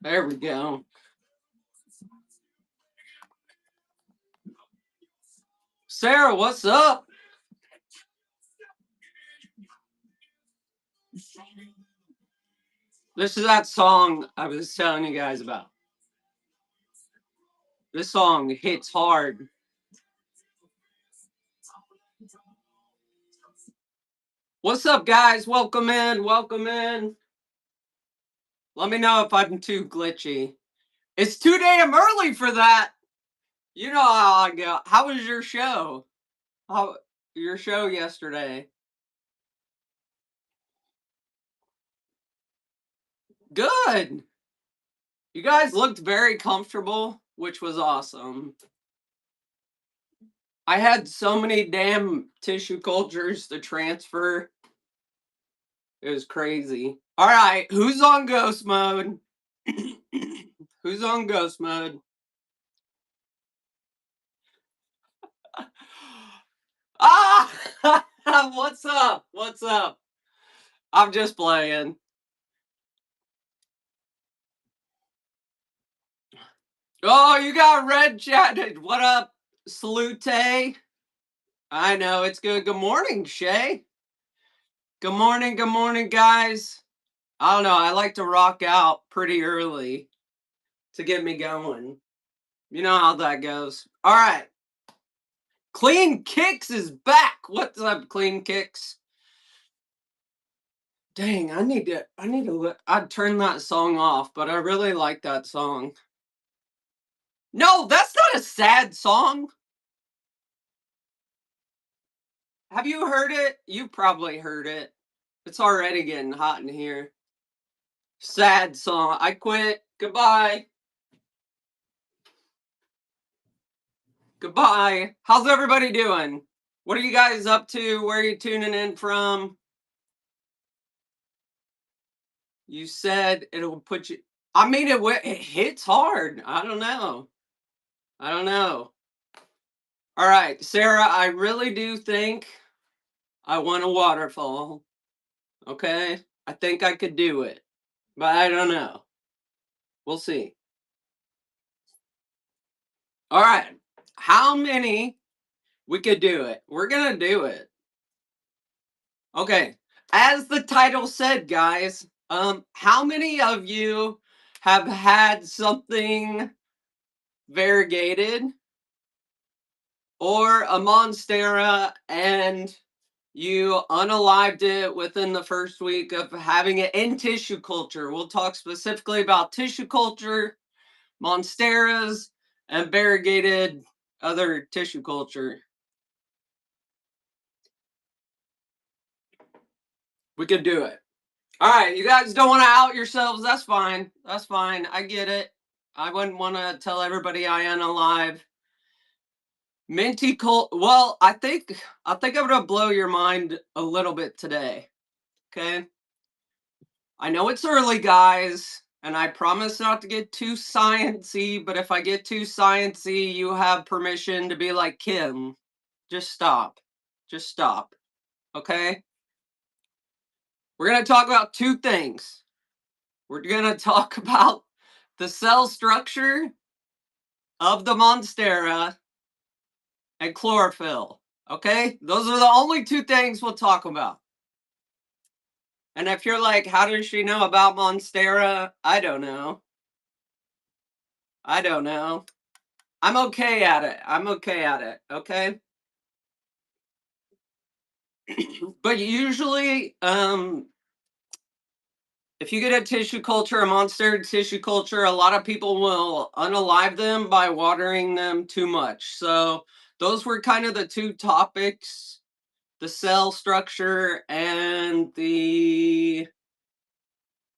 There we go. Sarah, what's up? This is that song I was telling you guys about. This song hits hard. What's up, guys? Welcome in. Welcome in. Let me know if I'm too glitchy. It's too damn early for that. You know how I go. How was your show? How your show yesterday? Good. You guys looked very comfortable, which was awesome. I had so many damn tissue cultures to transfer. It was crazy. All right, who's on ghost mode? Who's on ghost mode? Ah! What's up? What's up? I'm just playing. Oh, you got red chatted. What up, Salute? I know, it's good. Good morning, Shay. Good morning, guys. I don't know. I like to rock out pretty early to get me going. You know how that goes. All right. Clean Kicks is back. What's up, Clean Kicks? Dang, I'd turn that song off, but I really like that song. No, that's not a sad song. Have you heard it? You probably heard it. It's already getting hot in here. Sad song. I quit. Goodbye. Goodbye. How's everybody doing? What are you guys up to? Where are you tuning in from? You said it'll put you. I mean, it hits hard. I don't know. I don't know. All right, Sarah, I really do think I want a waterfall. Okay? I think I could do it, but I don't know. We'll see. All right. How many we could do it? We're going to do it. Okay. As the title said, guys, how many of you have had something variegated or a Monstera and you unalived it within the first week of having it in tissue culture? We'll talk specifically about tissue culture, Monsteras, and variegated other tissue culture. We could do it. All right, you guys don't want to out yourselves. That's fine. That's fine. I get it. I wouldn't want to tell everybody I am alive. Minty Cold. Well, I think I'm gonna blow your mind a little bit today. Okay. I know it's early, guys, and I promise not to get too sciencey. But if I get too sciencey, you have permission to be like, Kim, just stop. Just stop. Okay. We're gonna talk about two things. We're gonna talk about the cell structure of the Monstera and chlorophyll. Okay? Those are the only two things we'll talk about. And if you're like, how does she know about Monstera? I don't know. I don't know. I'm okay at it. I'm okay at it. Okay? But usually, if you get a tissue culture, a Monstera tissue culture, a lot of people will unalive them by watering them too much. So those were kind of the two topics, the cell structure and the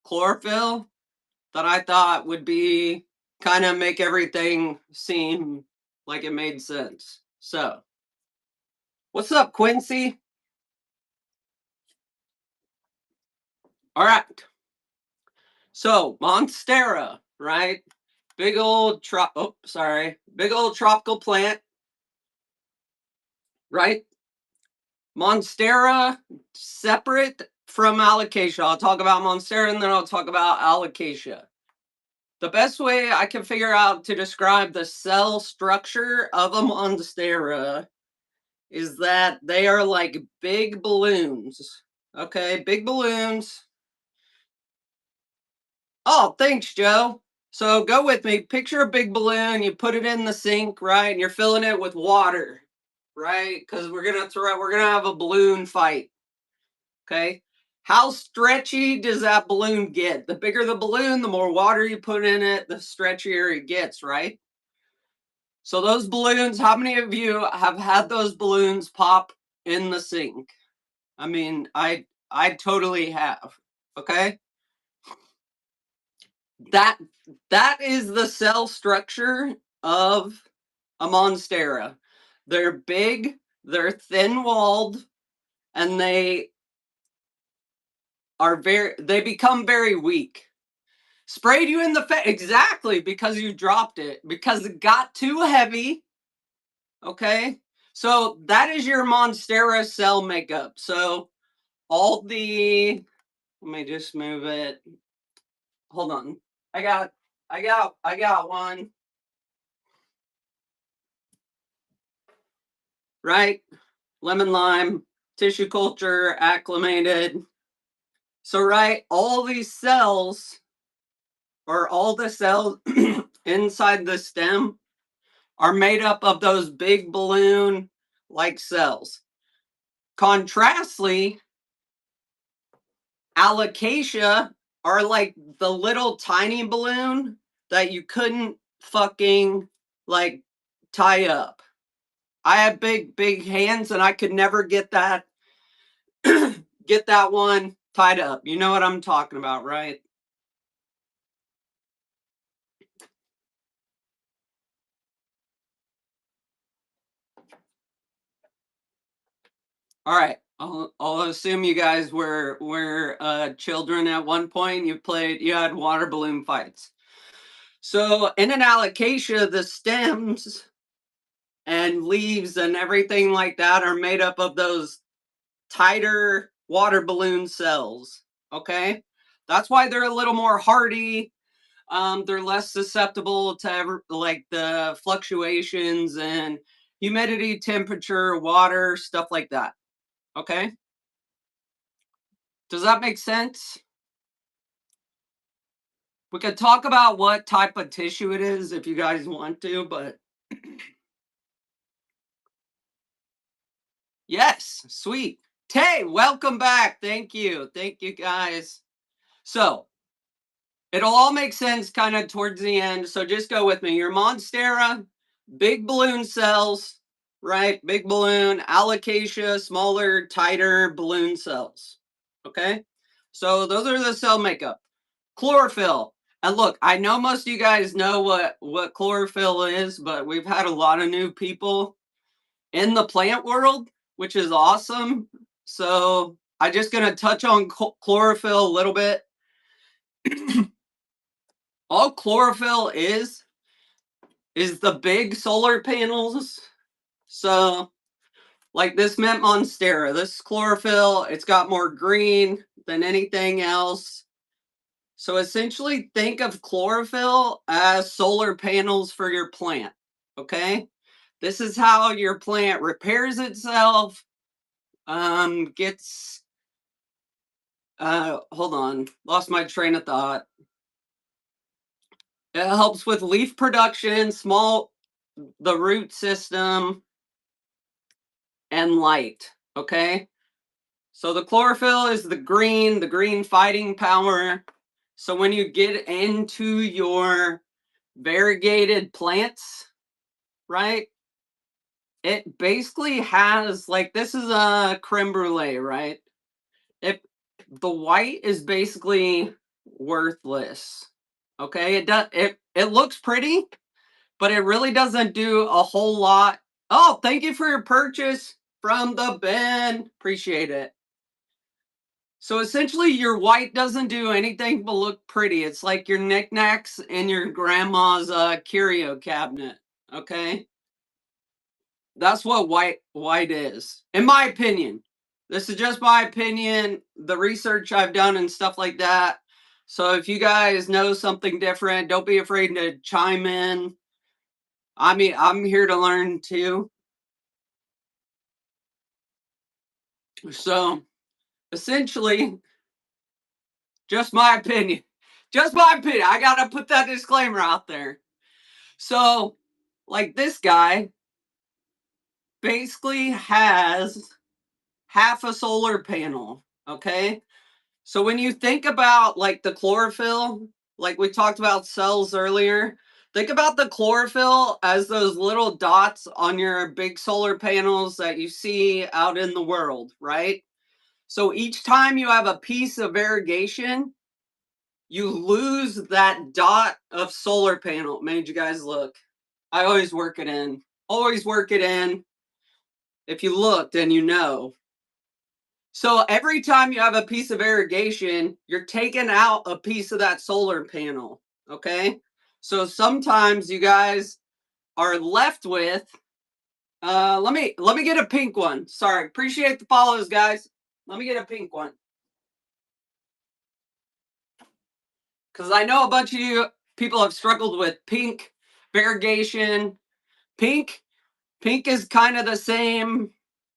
chlorophyll, that I thought would be kind of make everything seem like it made sense. So, what's up, Quincy? All right. So, Monstera, right? Big old big old tropical plant, right? Monstera separate from alocasia. I'll talk about Monstera and then I'll talk about alocasia. The best way I can figure out to describe the cell structure of a Monstera is that they are like big balloons. Okay, big balloons. Oh, thanks, Joe. So go with me. Picture a big balloon. You put it in the sink, right? And you're filling it with water, right? Because we're gonna have a balloon fight. Okay. How stretchy does that balloon get? The bigger the balloon, the more water you put in it, the stretchier it gets, right? So those balloons, how many of you have had those balloons pop in the sink? I mean, I totally have. Okay? That that is the cell structure of a Monstera. They're big, they're thin-walled, and they become very weak. Sprayed you in the face. Exactly, because you dropped it. Because it got too heavy. Okay? So that is your Monstera cell makeup. So all the let me just move it. Hold on. I got one. Right? Lemon lime, tissue culture, acclimated. So right, all these cells or all the cells inside the stem are made up of those big balloon like cells. Contrastly, alocasia are like the little tiny balloon that you couldn't fucking like tie up. I have big hands and I could never get that get that one tied up. You know what I'm talking about, right? All right. I'll assume you guys were children at one point. You had water balloon fights. So in an alocasia, the stems and leaves and everything like that are made up of those tighter water balloon cells. Okay, that's why they're a little more hardy. They're less susceptible to like the fluctuations and humidity, temperature, water, stuff like that. Okay, does that make sense? We could talk about what type of tissue it is if you guys want to, but yes, sweet. Tay, welcome back. Thank you. Thank you guys. So it'll all make sense kind of towards the end. So just go with me. Your Monstera, big balloon cells, right? Big balloon, alocasia, smaller, tighter balloon cells. Okay. So those are the cell makeup. Chlorophyll. And look, I know most of you guys know what chlorophyll is, but we've had a lot of new people in the plant world, which is awesome. So I'm just going to touch on chlorophyll a little bit. All chlorophyll is the big solar panels. So like this mint Monstera, this chlorophyll, it's got more green than anything else. So essentially think of chlorophyll as solar panels for your plant. Okay? This is how your plant repairs itself, gets hold on, lost my train of thought. It helps with leaf production, the root system, and light. Okay, so the chlorophyll is the green fighting power. So when you get into your variegated plants, right, it basically has like this is a creme brulee, right? If the white is basically worthless. Okay, it looks pretty, but it really doesn't do a whole lot. Oh, thank you for your purchase from the bin. Appreciate it. So essentially, your white doesn't do anything but look pretty. It's like your knickknacks in your grandma's curio cabinet. Okay, that's what white is, in my opinion. This is just my opinion, the research I've done and stuff like that. So if you guys know something different, don't be afraid to chime in. I mean, I'm here to learn too. So essentially, just my opinion. Just my opinion. I gotta put that disclaimer out there. So, like this guy basically has half a solar panel. Okay. So when you think about like the chlorophyll, like we talked about cells earlier, think about the chlorophyll as those little dots on your big solar panels that you see out in the world, right? So each time you have a piece of variegation, you lose that dot of solar panel. Made you guys look. I always work it in. Always work it in. If you look, then you know. So every time you have a piece of irrigation, you're taking out a piece of that solar panel. Okay. So sometimes you guys are left with let me get a pink one. Sorry, appreciate the follows, guys. Let me get a pink one. Because I know a bunch of you people have struggled with pink variegation. Pink, pink is kind of the same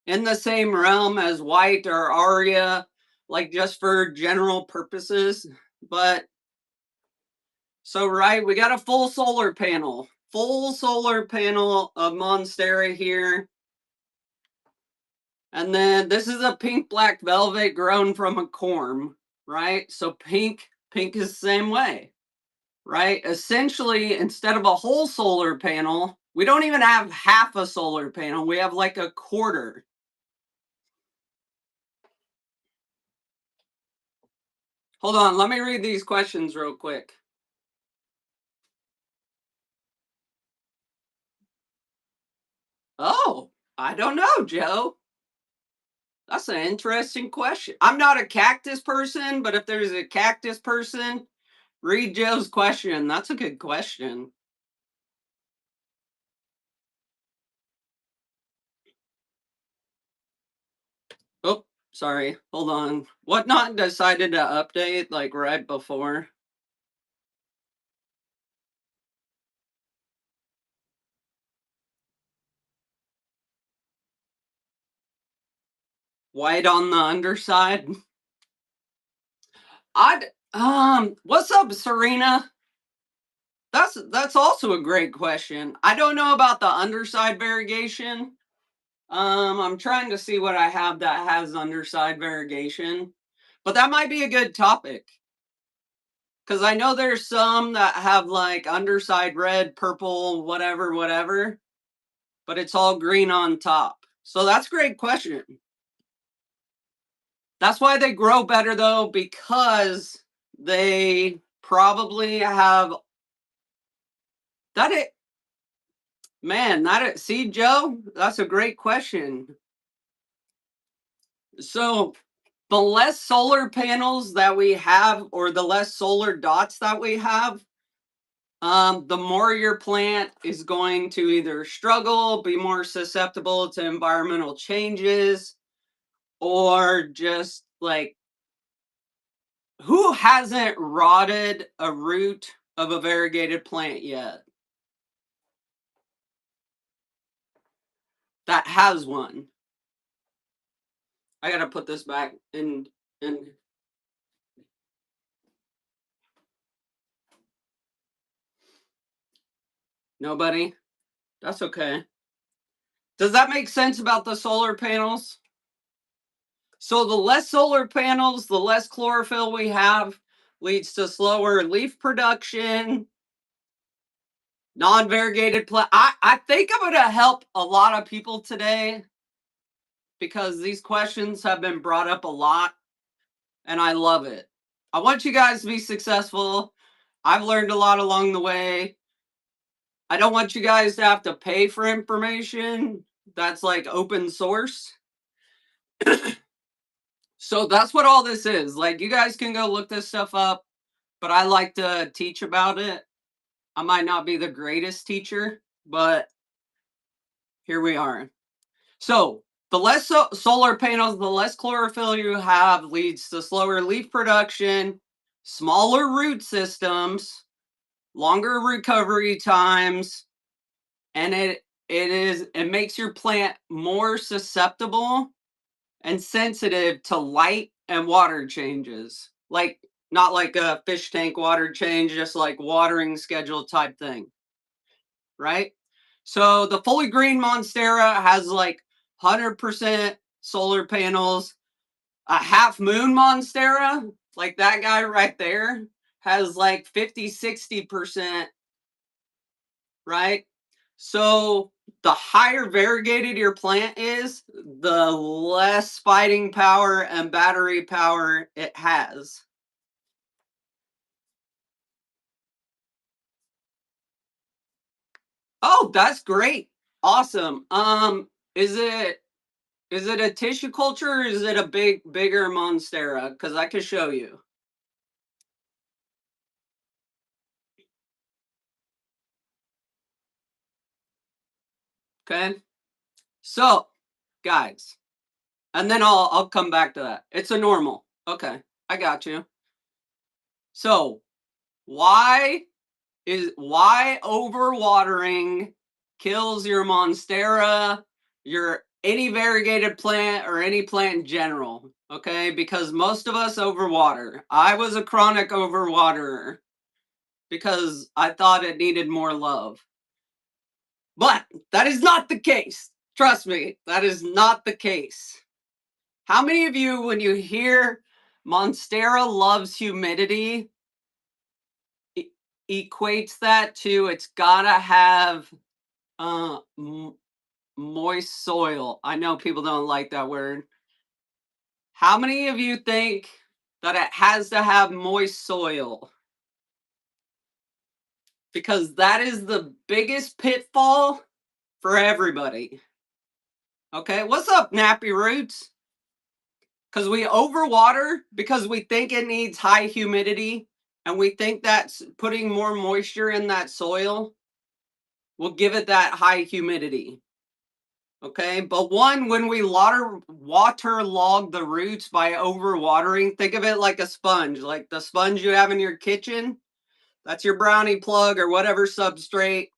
in the same realm as white or aria, like just for general purposes. But so right, we got a full solar panel of Monstera here. And then this is a pink black velvet grown from a corm, right? So pink is the same way, right? Essentially, instead of a whole solar panel, we don't even have half a solar panel. We have like a quarter. Hold on, let me read these questions real quick. Oh, I don't know, Joe. That's an interesting question. I'm not a cactus person, but if there's a cactus person, read Joe's question. That's a good question. Oh, sorry. Hold on. Whatnot decided to update like right before. White on the underside. I'd what's up, Serena? That's also a great question. I don't know about the underside variegation. I'm trying to see what I have that has underside variegation, but that might be a good topic because I know there's some that have like underside red, purple, whatever, whatever, but it's all green on top. So that's a great question. That's why they grow better though, because they probably have that. It man, that it. See, Joe, that's a great question. So the less solar panels that we have, or the less solar dots that we have, the more your plant is going to either struggle, be more susceptible to environmental changes, or just like who hasn't rotted a root of a variegated plant yet? That has one. I gotta put this back in. Nobody. That's okay. Does that make sense about the solar panels? So the less solar panels, the less chlorophyll we have, leads to slower leaf production, non-variegated plant. I think I'm gonna help a lot of people today because these questions have been brought up a lot and I love it. I want you guys to be successful. I've learned a lot along the way. I don't want you guys to have to pay for information that's like open source. So that's what all this is. Like, you guys can go look this stuff up, but I like to teach about it. I might not be the greatest teacher, but here we are. So The less solar panels, the less chlorophyll you have leads to slower leaf production, smaller root systems, longer recovery times, and it makes your plant more susceptible and sensitive to light and water changes. Like not like a fish tank water change, just like watering schedule type thing, right? So the fully green Monstera has like 100% solar panels. A half moon Monstera, like that guy right there, has like 50-60%, right? So the higher variegated your plant is, the less fighting power and battery power it has. Oh, that's great. Awesome. Is it a tissue culture or is it a bigger Monstera? Because I can show you. Okay. So, guys, and then I'll come back to that. It's a normal. Okay, I got you. So, why overwatering kills your Monstera, your any variegated plant or any plant in general? Okay, because most of us overwater. I was a chronic overwaterer because I thought it needed more love. But that is not the case. Trust me, that is not the case. How many of you, when you hear Monstera loves humidity, e- equates that to it's gotta have uh, m- moist soil? I know people don't like that word. How many of you think that it has to have moist soil? Because that is the biggest pitfall for everybody. Okay, what's up, Nappy Roots? Because we overwater because we think it needs high humidity and we think that's putting more moisture in that soil will give it that high humidity. Okay, but when we water log the roots by overwatering, think of it like a sponge, like the sponge you have in your kitchen. That's your brownie plug or whatever substrate.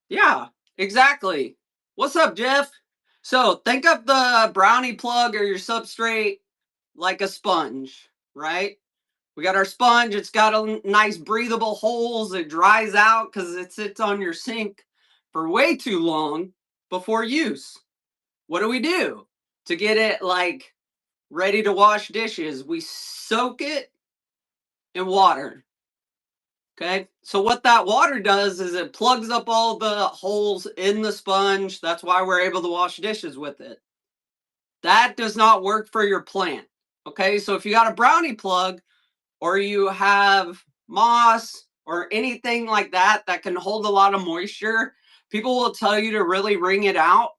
Yeah, exactly. What's up, Jeff? So think of the brownie plug or your substrate like a sponge, right? We got our sponge. It's got a nice breathable holes. It dries out because it sits on your sink for way too long before use. What do? To get it like ready to wash dishes? We soak it in water. Okay. So what that water does is it plugs up all the holes in the sponge. That's why we're able to wash dishes with it. That does not work for your plant. Okay. So if you got a brownie plug, or you have moss or anything like that that can hold a lot of moisture, people will tell you to really wring it out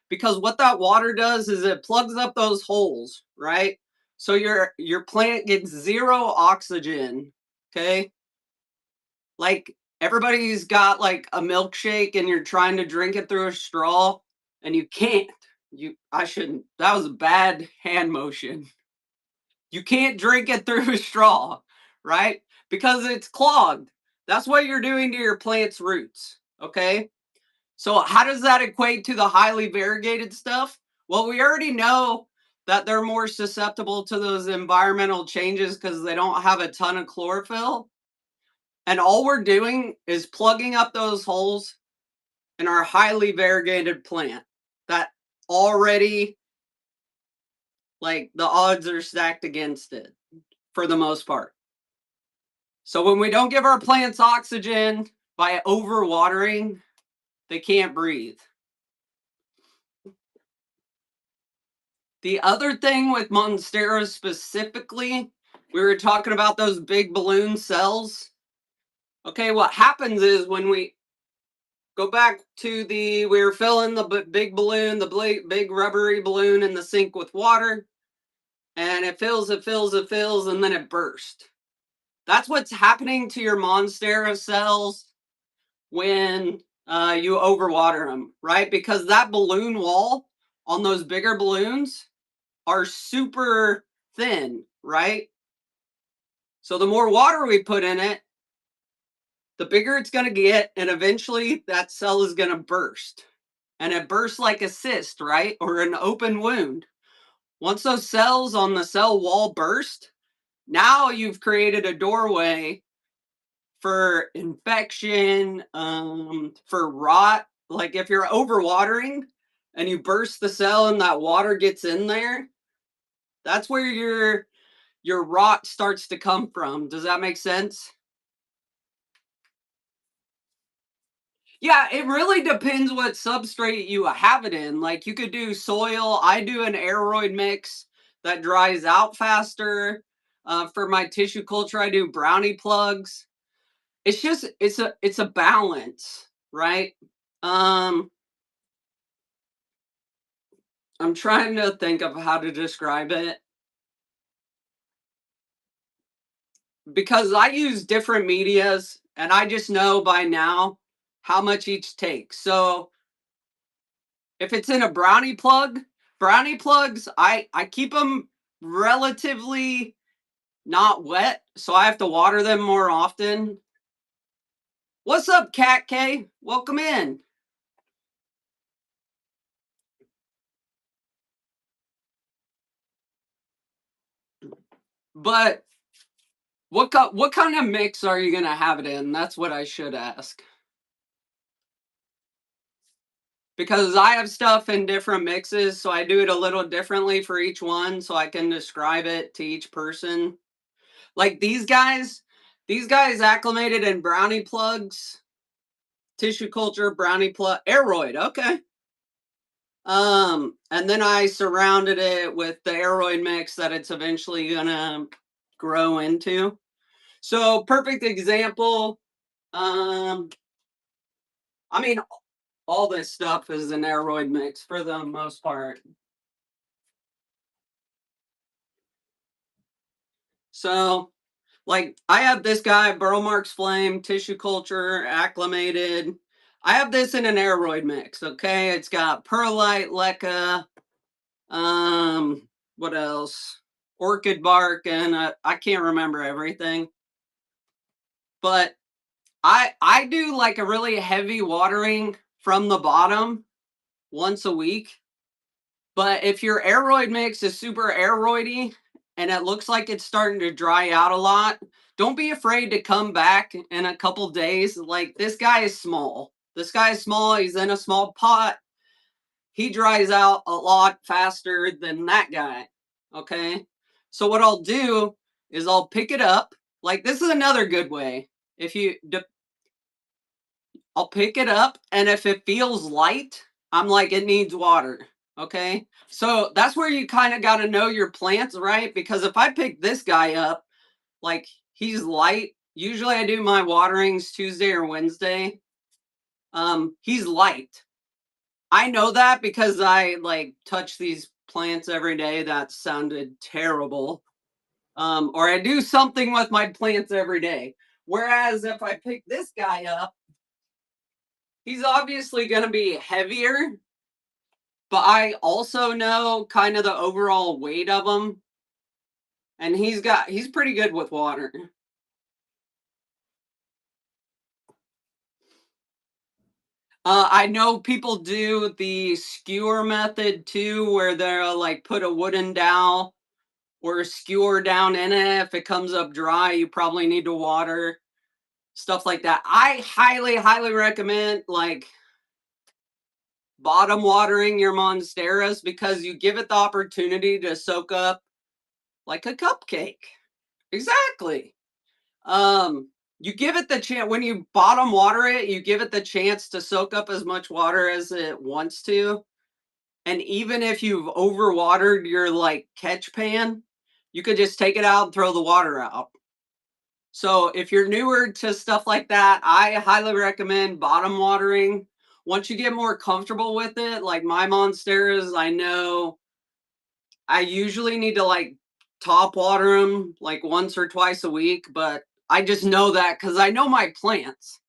because what that water does is it plugs up those holes, right? So your plant gets zero oxygen, okay? Like everybody's got like a milkshake and you're trying to drink it through a straw and you can't. I shouldn't. That was a bad hand motion. You can't drink it through a straw, right? Because it's clogged. That's what you're doing to your plant's roots, okay? So, how does that equate to the highly variegated stuff? Well, we already know that they're more susceptible to those environmental changes because they don't have a ton of chlorophyll. And all we're doing is plugging up those holes in our highly variegated plant that already, like, the odds are stacked against it for the most part. So when we don't give our plants oxygen by overwatering, they can't breathe. The other thing with Monstera specifically, we were talking about those big balloon cells. Okay, what happens is when we go back to we were filling the big balloon, the big rubbery balloon in the sink with water, and it fills, and then it bursts. That's what's happening to your Monstera cells when you overwater them, right? Because that balloon wall on those bigger balloons are super thin, right? So the more water we put in it, the bigger it's going to get, and eventually that cell is going to burst. And it bursts like a cyst, right? Or an open wound. Once those cells on the cell wall burst, now you've created a doorway for infection, for rot. Like if you're overwatering and you burst the cell and that water gets in there, that's where your rot starts to come from. Does that make sense? Yeah, it really depends what substrate you have it in. Like you could do soil. I do an aeroid mix that dries out faster. For my tissue culture, I do brownie plugs. It's just it's a balance, right? Um, I'm trying to think of how to describe it because I use different medias and I just know by now how much each takes. So if it's in a brownie plugs, I keep them relatively not wet, so I have to water them more often. What's up, Cat K? Welcome in. But what kind of mix are you gonna have it in? That's what I should ask. Because I have stuff in different mixes, so I do it a little differently for each one, so I can describe it to each person. Like these guys acclimated in brownie plugs, tissue culture, brownie plug, aeroid. Okay. And then I surrounded it with the aeroid mix that it's eventually gonna grow into. So perfect example. Um, I mean, all this stuff is an aeroid mix for the most part. So, like, I have this guy, Burl Marks Flame, tissue culture, acclimated. I have this in an aeroid mix. Okay, it's got perlite, leca, what else? Orchid bark, and I can't remember everything. But I do like a really heavy watering from the bottom once a week. But if your aeroid mix is super aeroidy and it looks like it's starting to dry out a lot, don't be afraid to come back in a couple days. Like this guy is small. This guy is small. He's in a small pot. He dries out a lot faster than that guy. Okay. So what I'll do is I'll pick it up. Like this is another good way. If you I'll pick it up, and if it feels light, I'm like, it needs water. Okay. So that's where you kind of got to know your plants, right? Because if I pick this guy up, like he's light, usually I do my waterings Tuesday or Wednesday. He's light. I know that because I like touch these plants every day. That sounded terrible. Or I do something with my plants every day. Whereas if I pick this guy up, he's obviously going to be heavier, but I also know kind of the overall weight of him, and he's pretty good with water. I know people do the skewer method too, where they'll like put a wooden dowel or a skewer down in it. If it comes up dry, you probably need to water stuff like that. I highly recommend like bottom watering your monsteras because you give it the opportunity to soak up like a cupcake. Exactly. You give it the chance when you bottom water it, you give it the chance to soak up as much water as it wants to. And even if you've overwatered your like catch pan, you could just take it out and throw the water out. So if you're newer to stuff like that, I highly recommend bottom watering. Once you get more comfortable with it, like my monsteras, I know I usually need to like top water them like once or twice a week, but I just know that because I know my plants.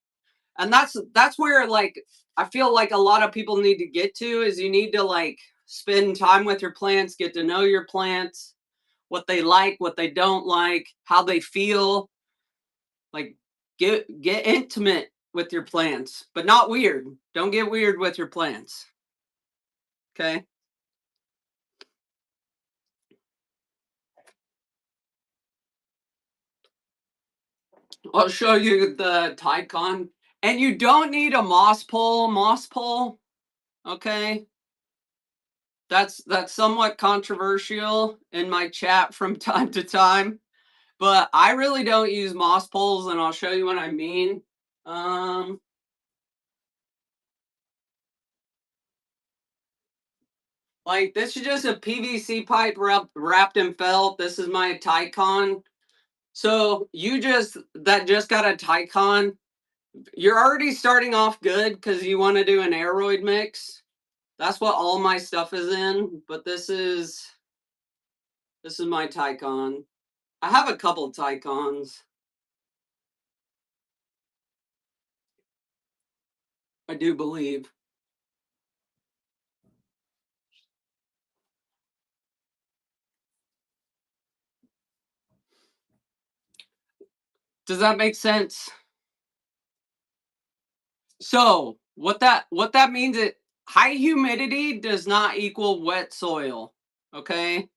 And that's where, like, I feel like a lot of people need to get to is you need to, like, spend time with your plants, get to know your plants, what they like, what they don't like, how they feel. Like, get intimate with your plants, but not weird. Don't get weird with your plants. Okay? I'll show you the Tycon. And you don't need a moss pole, okay? That's somewhat controversial in my chat from time to time, but I really don't use moss poles, and I'll show you what I mean. Um, like, this is just a PVC pipe wrapped in felt. This is my Tycon. So you just got a Tycon. You're already starting off good because you want to do an aeroid mix. That's what all my stuff is in. But this is my Tycon. I have a couple of Tycons. I do believe. Does that make sense? So what that means is high humidity does not equal wet soil. Okay.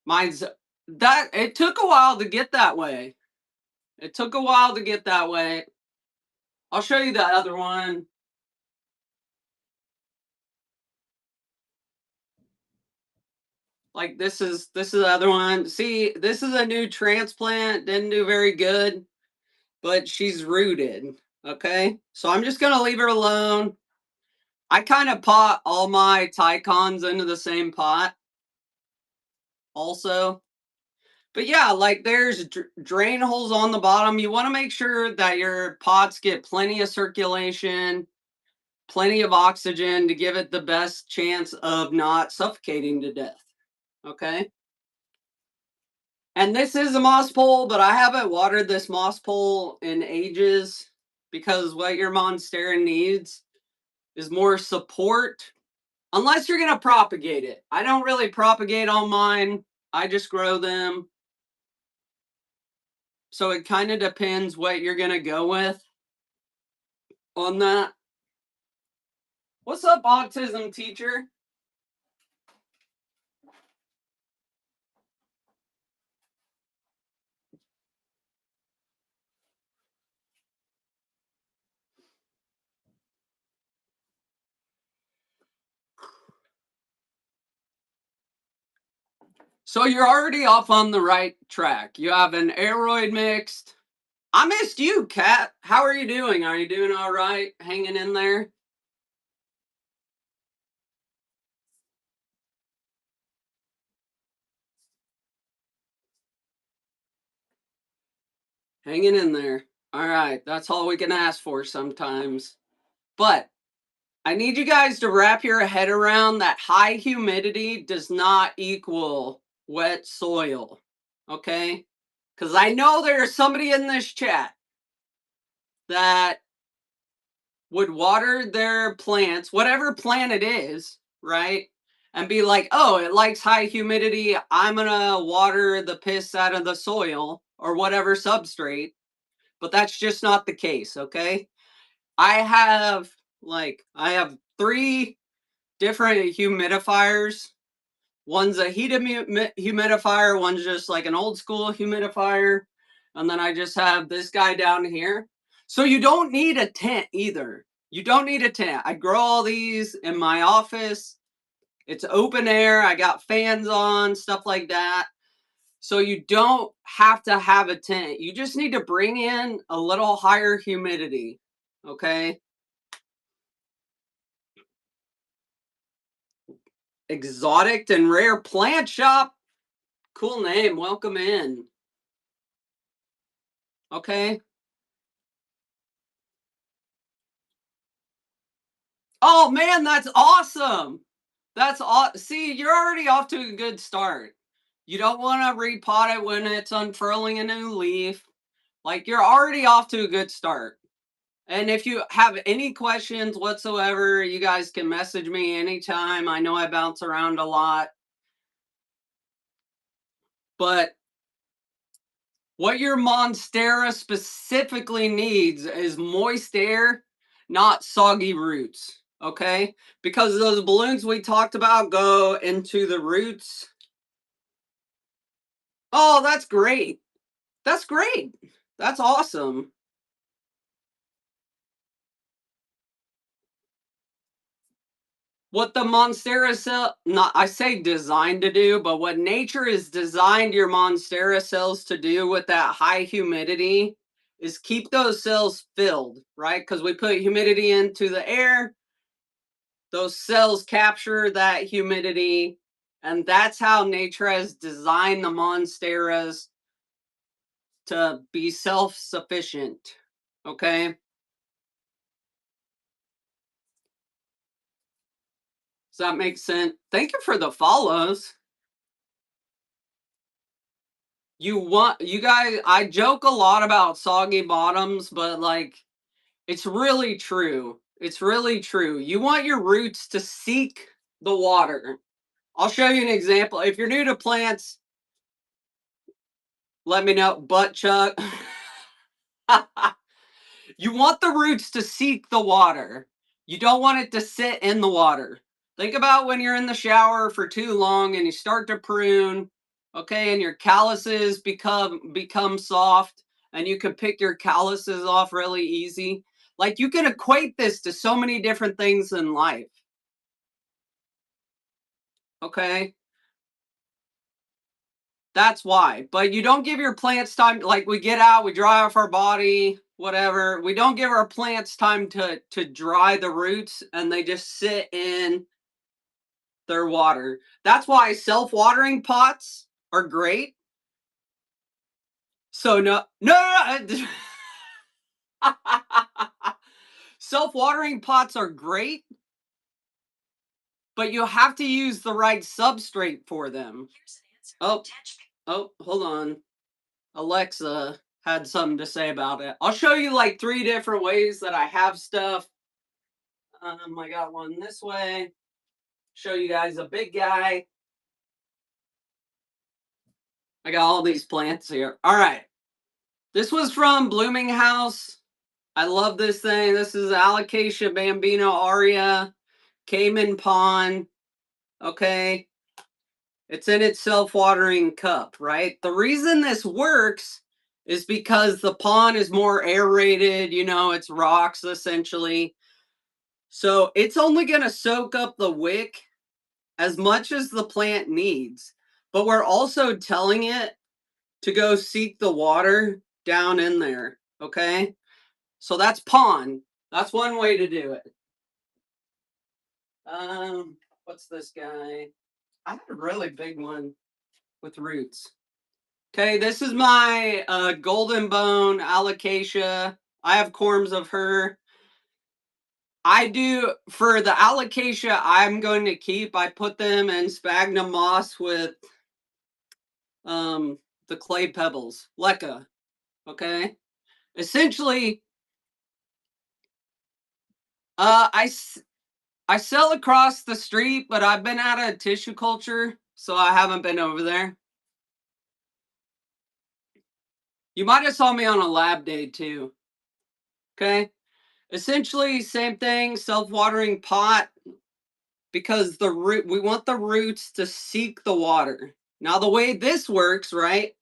Mine's that it took a while to get that way. It took a while to get that way. I'll show you the other one. Like, this is the other one. See, this is a new transplant. Didn't do very good, but she's rooted. Okay, so I'm just gonna leave her alone. I kind of pot all my Tycons into the same pot, also. But yeah, like, there's drain holes on the bottom. You want to make sure that your pots get plenty of circulation, plenty of oxygen to give it the best chance of not suffocating to death. Okay. And this is a moss pole, but I haven't watered this moss pole in ages because what your Monstera needs is more support. Unless you're going to propagate it. I don't really propagate on mine. I just grow them. So it kind of depends what you're going to go with on that. What's up, autism teacher? So you're already off on the right track. You have an aeroid mixed. I missed you, Kat. How are you doing? Are you doing all right? Hanging in there? Hanging in there. All right. That's all we can ask for sometimes. But I need you guys to wrap your head around that high humidity does not equal wet soil. Okay? Because I know there's somebody in this chat that would water their plants, whatever plant it is, right? And be like, oh, it likes high humidity. I'm going to water the piss out of the soil or whatever substrate. But that's just not the case, okay? I have three different humidifiers. One's a heat humidifier, one's just like an old school humidifier, and then I just have this guy down here. So you don't need a tent either. You don't need a tent. I grow all these in my office. It's open air. I got fans on, stuff like that. So you don't have to have a tent. You just need to bring in a little higher humidity. Okay? Exotic and Rare Plant Shop. Cool name. Welcome in. Okay. Oh man, that's awesome. That's See, you're already off to a good start. You don't want to repot it when it's unfurling a new leaf. Like, you're already off to a good start. And if you have any questions whatsoever, you guys can message me anytime. I know I bounce around a lot, but what your Monstera specifically needs is moist air, not soggy roots. Okay? Because those balloons we talked about go into the roots. Oh, that's great. That's great. That's awesome. What the Monstera cell, not I say designed to do, but what nature is designed your Monstera cells to do with that high humidity is keep those cells filled, right? Because we put humidity into the air, those cells capture that humidity, and that's how nature has designed the Monsteras to be self-sufficient. Okay? Does that make sense? Thank you for the follows. You guys, I joke a lot about soggy bottoms, but like it's really true. It's really true. You want your roots to seek the water. I'll show you an example. If you're new to plants, let me know. Butt chuck. You want the roots to seek the water. You don't want it to sit in the water. Think about when you're in the shower for too long and you start to prune, okay, and your calluses become soft and you can pick your calluses off really easy. Like you can equate this to so many different things in life, okay? That's why. But you don't give your plants time, like we get out, we dry off our body, whatever. We don't give our plants time to dry the roots and they just sit in their water. That's why self-watering pots are great. So no. Self-watering pots are great, but you have to use the right substrate for them. Oh, oh, hold on. Alexa had something to say about it. I'll show you like 3 different ways that I have stuff. I got one this way. Show you guys a big guy. I got all these plants here. All right. This was from Blooming House. I love this thing. This is Alocasia Bambino Aria, Cayman Pond. Okay. It's in its self-watering cup, right? The reason this works is because the pond is more aerated, you know, it's rocks essentially. So it's only going to soak up the wick as much as the plant needs. But we're also telling it to go seek the water down in there, okay? So that's pond. That's one way to do it. What's this guy? I had a really big one with roots. Okay, this is my golden bone alocasia. I have corms of her. I do for the alocasia I'm going to keep. I put them in sphagnum moss with um the clay pebbles, leca. Okay, essentially, I sell across the street, but I've been out of tissue culture, so I haven't been over there. You might have saw me on a lab day too. Okay. Essentially, same thing, self-watering pot because the root we want the roots to seek the water. Now, the way this works, right,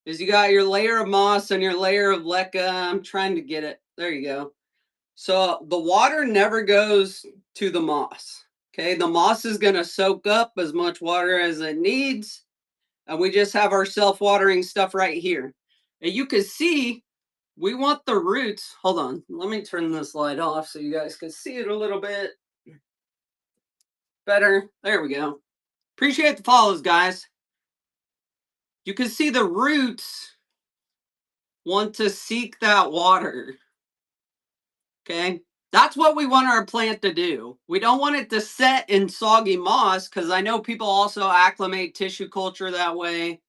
is you got your layer of moss and your layer of leca. I'm trying to get it. There you go. So the water never goes to the moss. Okay, the moss is going to soak up as much water as it needs, and we just have our self-watering stuff right here. And you can see we want the roots. Hold on, let me turn this light off so you guys can see it a little bit better. There we go. Appreciate the follows, guys. You can see the roots want to seek that water. Okay, that's what we want our plant to do. We don't want it to set in soggy moss because I know people also acclimate tissue culture that way.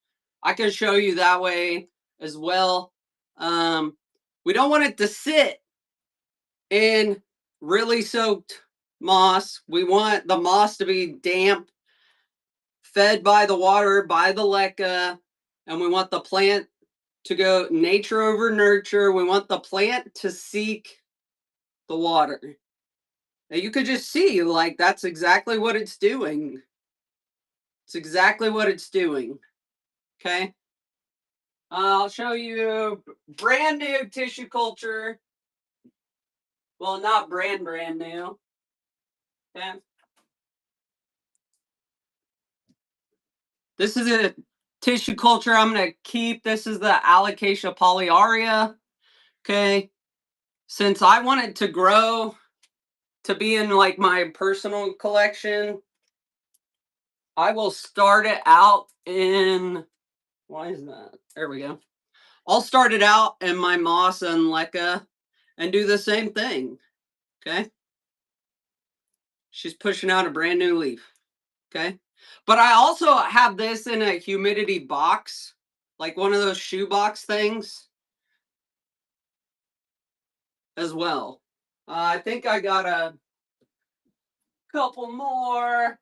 I can show you that way as well. We don't want it to sit in really soaked moss. We want the moss to be damp, fed by the water, by the leca, and we want the plant to go nature over nurture. We want the plant to seek the water. And you could just see, like, that's exactly what it's doing. It's exactly what it's doing. Okay. I'll show you brand new tissue culture. Well, not brand new. Okay. This is a tissue culture I'm going to keep. This is the Alocasia polyaria. Okay. Since I want it to grow to be in like my personal collection, I will start it out in, why is that? There we go. I'll start it out in my moss and leca and do the same thing. Okay. She's pushing out a brand new leaf. Okay. But I also have this in a humidity box, like one of those shoebox things as well. I think I got a couple more.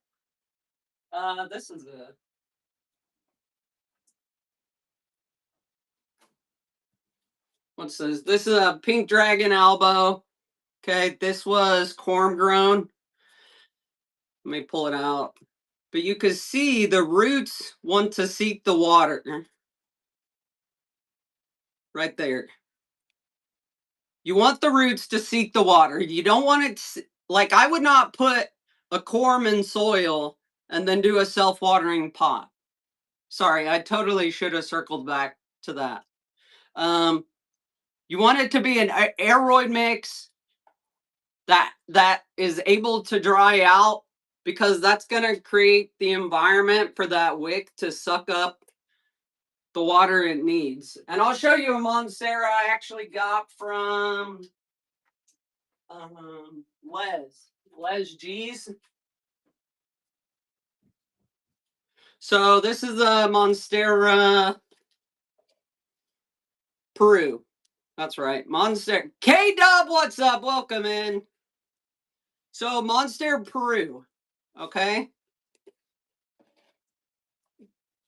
This is a, what's this? This is a pink dragon elbow. Okay, this was corm grown. Let me pull it out. But you can see the roots want to seek the water. Right there. You want the roots to seek the water. You don't want it to, like, I would not put a corm in soil and then do a self-watering pot. Sorry, I totally should have circled back to that. You want it to be an aeroid mix that is able to dry out, because that's going to create the environment for that wick to suck up the water it needs. And I'll show you a Monstera I actually got from Les G's. So this is a Monstera Peru. That's right, Monstera. K-Dub, what's up? Welcome in. So Monstera Peru, okay?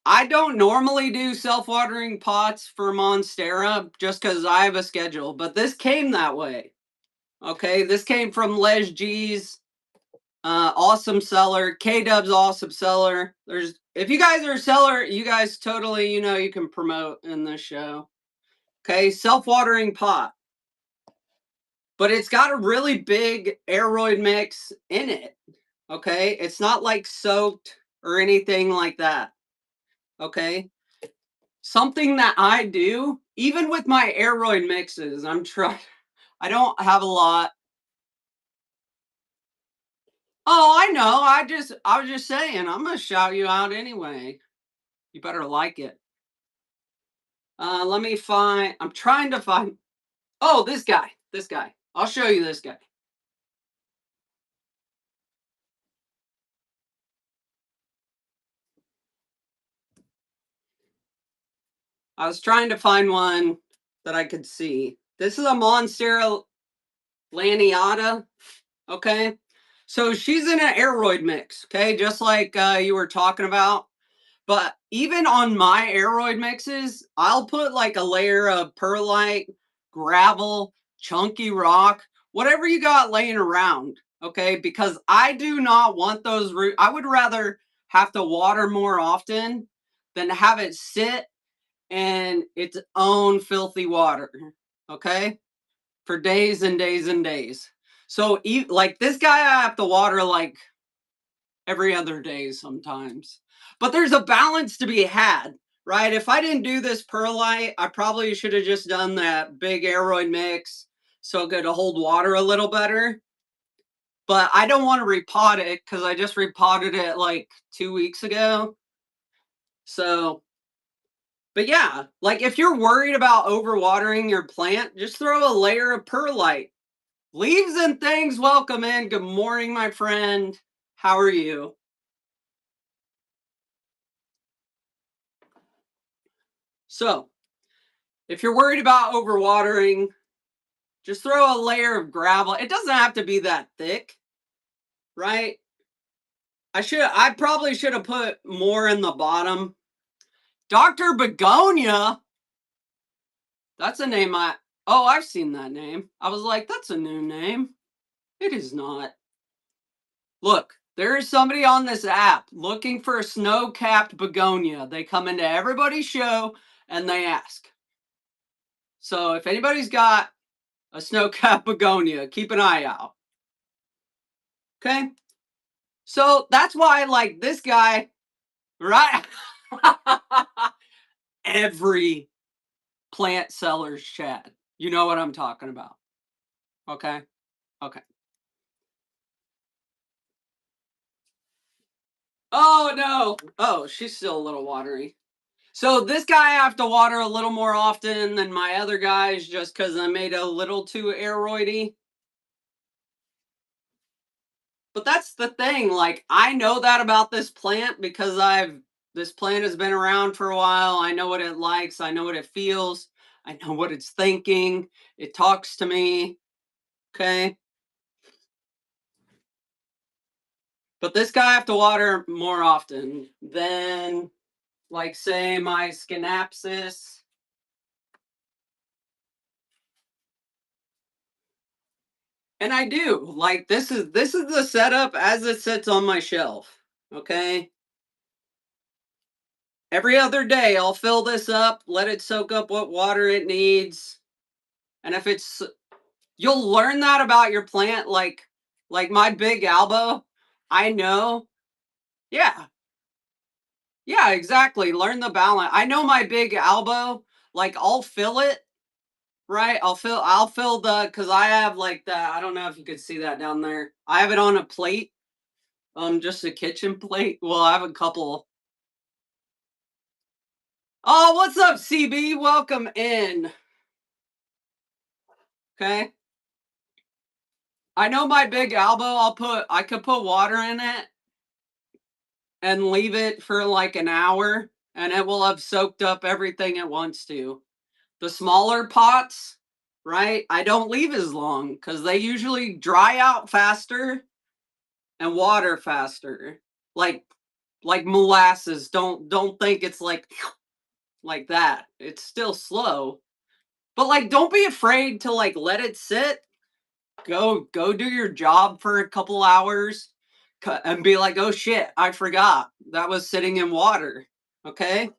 I don't normally do self-watering pots for Monstera just because I have a schedule, but this came that way. Okay, this came from Les G's. Awesome seller. K-Dub's awesome seller. There's, if you guys are a seller, you guys totally, you know, you can promote in this show. Okay, self-watering pot. But it's got a really big aeroid mix in it. Okay, it's not like soaked or anything like that. Okay, something that I do, even with my aeroid mixes, I'm trying, I don't have a lot. Oh, I know. I was just saying, I'm gonna shout you out anyway. You better like it. Let me find, I'm trying to find, oh, this guy. This guy. I'll show you this guy. I was trying to find one that I could see. This is a Monstera laniata. Okay. So she's in an aeroid mix. Okay. Just like you were talking about. But even on my aeroid mixes, I'll put like a layer of perlite, gravel, chunky rock, whatever you got laying around. Okay. Because I do not want those roots. I would rather have to water more often than have it sit in its own filthy water. Okay. For days and days and days. So, like this guy, I have to water like every other day sometimes. But there's a balance to be had, right? If I didn't do this perlite, I probably should have just done that big aeroid mix so good to hold water a little better. But I don't want to repot it because I just repotted it like 2 weeks ago. So, but yeah, like if you're worried about overwatering your plant, just throw a layer of perlite. Leaves and things, welcome in. Good morning, my friend. How are you? So, if you're worried about overwatering, Just throw a layer of gravel. It doesn't have to be that thick, right? I probably should have put more in the bottom. Dr. Begonia. That's a name oh, I've seen that name. I was like, that's a new name. It is not. Look, there is somebody on this app looking for a snow-capped begonia. They come into everybody's show and they ask. So if anybody's got a snow-capped begonia, keep an eye out. Okay? So that's why, like, this guy, right? Every plant seller's chat. You know what I'm talking about. Okay? Okay. Oh, no. Oh, she's still a little watery. So this guy I have to water a little more often than my other guys just because I made it a little too aeroidy. But that's the thing, like, I know that about this plant because this plant has been around for a while. I know what it likes. I know what it feels. I know what it's thinking. It talks to me. Okay. But this guy I have to water more often than, like, say, my Schinapsis. And I do. Like, this is the setup as it sits on my shelf. Okay? Every other day I'll fill this up, let it soak up what water it needs. And if it's you'll learn that about your plant, like my big elbow, I know. Yeah. Yeah, exactly. Learn the balance. I know my big elbow, like I'll fill it, right? I'll fill cuz I have like the I don't know if you could see that down there. I have it on a plate. Just a kitchen plate. Well, I have a couple. Oh, what's up, CB? Welcome in. Okay. I know my big elbow, I could put water in it and leave it for like an hour and it will have soaked up everything it wants to. The smaller pots, right? I don't leave as long because they usually dry out faster and water faster. Like like molasses. Don't think it's like that. It's still slow. But like don't be afraid to like let it sit. Go do your job for a couple hours and be like, "Oh shit, I forgot. That was sitting in water." Okay?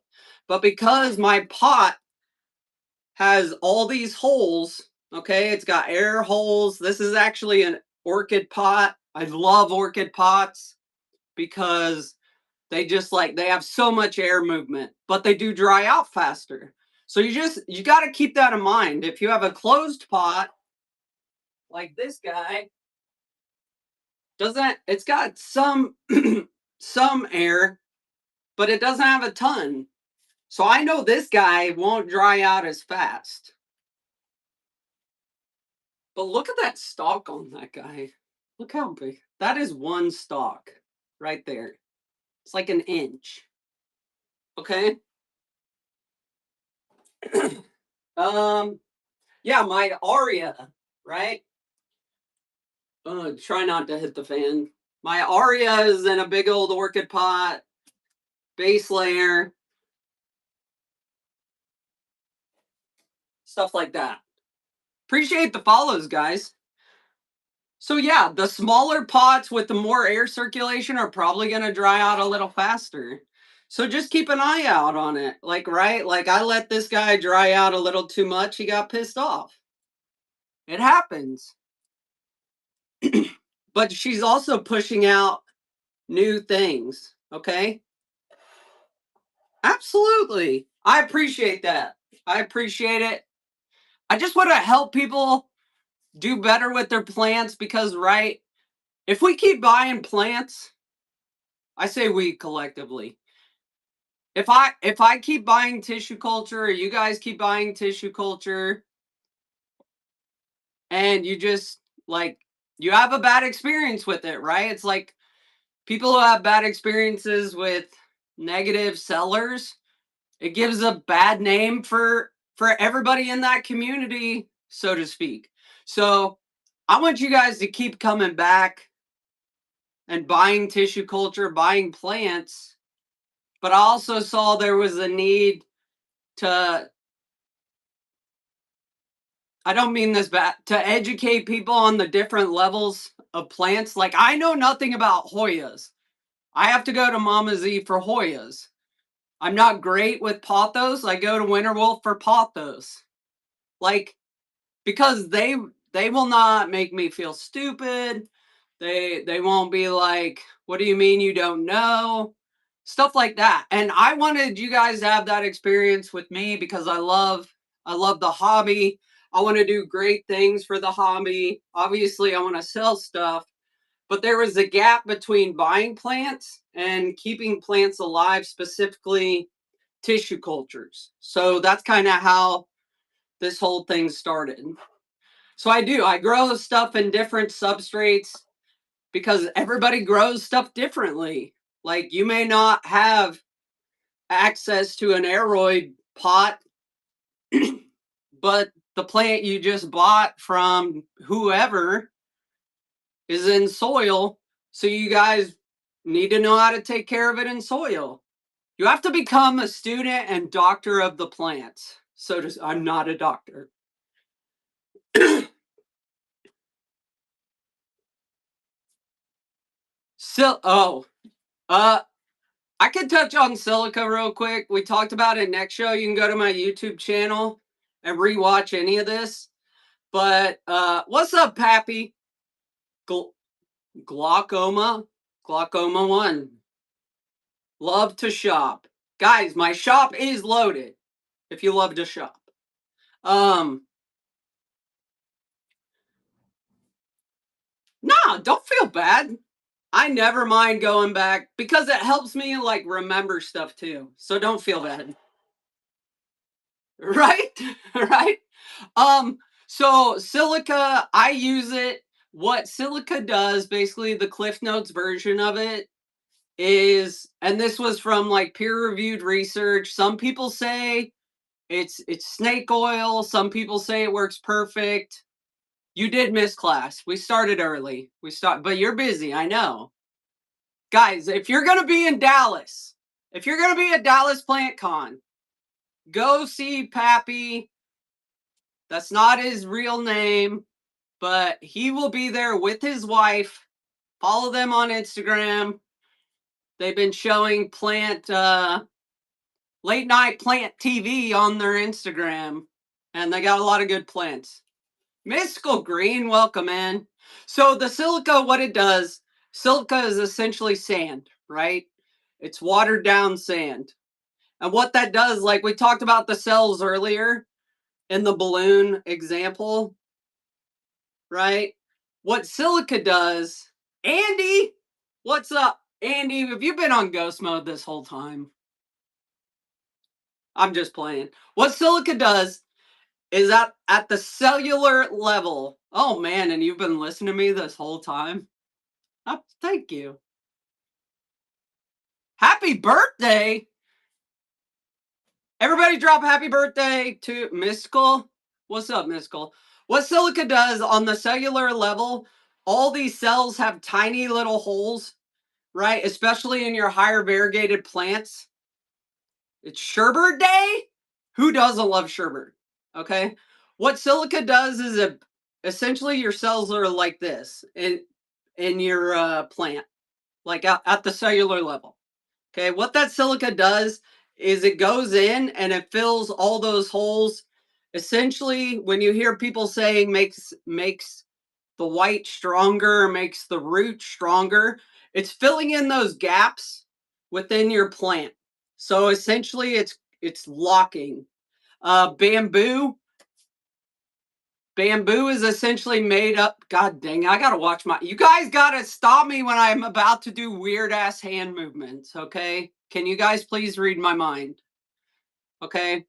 But because my pot has all these holes, okay? It's got air holes. This is actually an orchid pot. I love orchid pots because they have so much air movement, but they do dry out faster. So you got to keep that in mind. If you have a closed pot like this guy, doesn't it's got some some air, but it doesn't have a ton. So I know this guy won't dry out as fast. But look at that stalk on that guy. Look how big. That is one stalk right there. It's like an inch. Okay? um yeah, my Aria, right? Try not to hit the fan. My Aria is in a big old orchid pot, base layer, stuff like that. Appreciate the follows, guys. So yeah, the smaller pots with the more air circulation are probably going to dry out a little faster. So just keep an eye out on it. Like, right? Like I let this guy dry out a little too much. He got pissed off. It happens. But she's also pushing out new things. Okay? Absolutely. I appreciate that. I appreciate it. I just want to help people do better with their plants because, right? If we keep buying plants, I say we collectively. If I keep buying tissue culture or you guys keep buying tissue culture and you just like you have a bad experience with it, right? It's like people who have bad experiences with negative sellers, it gives a bad name for everybody in that community, so to speak. So I want you guys to keep coming back and buying tissue culture, buying plants. But I also saw there was a need to, I don't mean this bad, to educate people on the different levels of plants. Like, I know nothing about Hoyas. I have to go to Mama Z for Hoyas. I'm not great with pothos. I go to Winter Wolf for pothos. Like, because they will not make me feel stupid. They won't be like, what do you mean you don't know? Stuff like that. And I wanted you guys to have that experience with me because I love the hobby. I want to do great things for the hobby. Obviously, I want to sell stuff, but there was a gap between buying plants and keeping plants alive, specifically tissue cultures. So that's kind of how this whole thing started. So I grow stuff in different substrates because everybody grows stuff differently. Like, you may not have access to an aeroid pot, but the plant you just bought from whoever is in soil. So you guys need to know how to take care of it in soil. You have to become a student and doctor of the plants. I'm not a doctor. So, I could touch on silica real quick. We talked about it next show. You can go to my YouTube channel and rewatch any of this. But what's up, Pappy? Glaucoma? Glaucoma 1. Love to shop. Guys, my shop is loaded if you love to shop. Nah, don't feel bad. I never mind going back because it helps me like remember stuff too. So don't feel bad. Right? Right? So silica, I use it. What silica does, basically the Cliff Notes version of it is, and this was from like peer-reviewed research. Some people say it's snake oil, some people say it works perfect. You did miss class. We started early. But you're busy, I know. Guys, if you're gonna be in Dallas, if you're gonna be at Dallas Plant Con, go see Pappy. That's not his real name, but he will be there with his wife. Follow them on Instagram. They've been showing late night plant TV on their Instagram, and they got a lot of good plants. Mystical Green, welcome in. So the silica, what it does, silica is essentially sand, right? It's watered down sand. And what that does, like we talked about the cells earlier in the balloon example, right? What silica does, Andy, what's up? Andy, have you been on ghost mode this whole time? I'm just playing. What silica does is at the cellular level. Oh man, and you've been listening to me this whole time? Oh, thank you. Happy birthday! Everybody drop happy birthday to Mystical. What's up, Mystical? What silica does on the cellular level, all these cells have tiny little holes, right? Especially in your higher variegated plants. It's sherbet day? Who doesn't love sherbet? Okay. What silica does is essentially your cells are like this in your plant, like at the cellular level. Okay. What that silica does is it goes in and it fills all those holes. Essentially, when you hear people saying makes the white stronger, makes the root stronger, it's filling in those gaps within your plant. So essentially, it's locking. Bamboo. Bamboo is essentially made up. God dang, I gotta watch my. You guys gotta stop me when I'm about to do weird ass hand movements. Okay, can you guys please read my mind? Okay,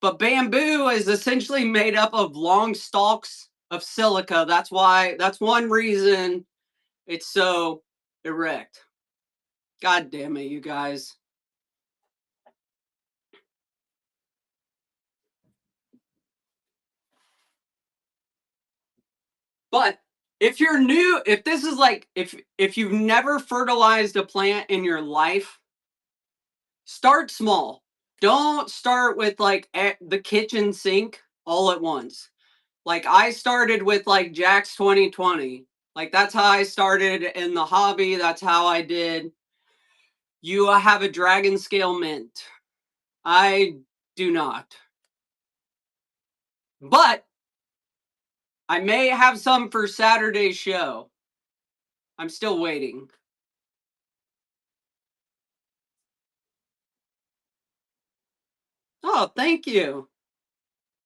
but bamboo is essentially made up of long stalks of silica. That's one reason it's so erect. God damn it, you guys. But if you're new, if this is like if you've never fertilized a plant in your life, start small. Don't start with like the kitchen sink all at once. Like I started with like Jack's 2020. Like that's how I started in the hobby. That's how I did. You have a dragon scale mint. I do not. But I may have some for Saturday's show. I'm still waiting. Oh, thank you.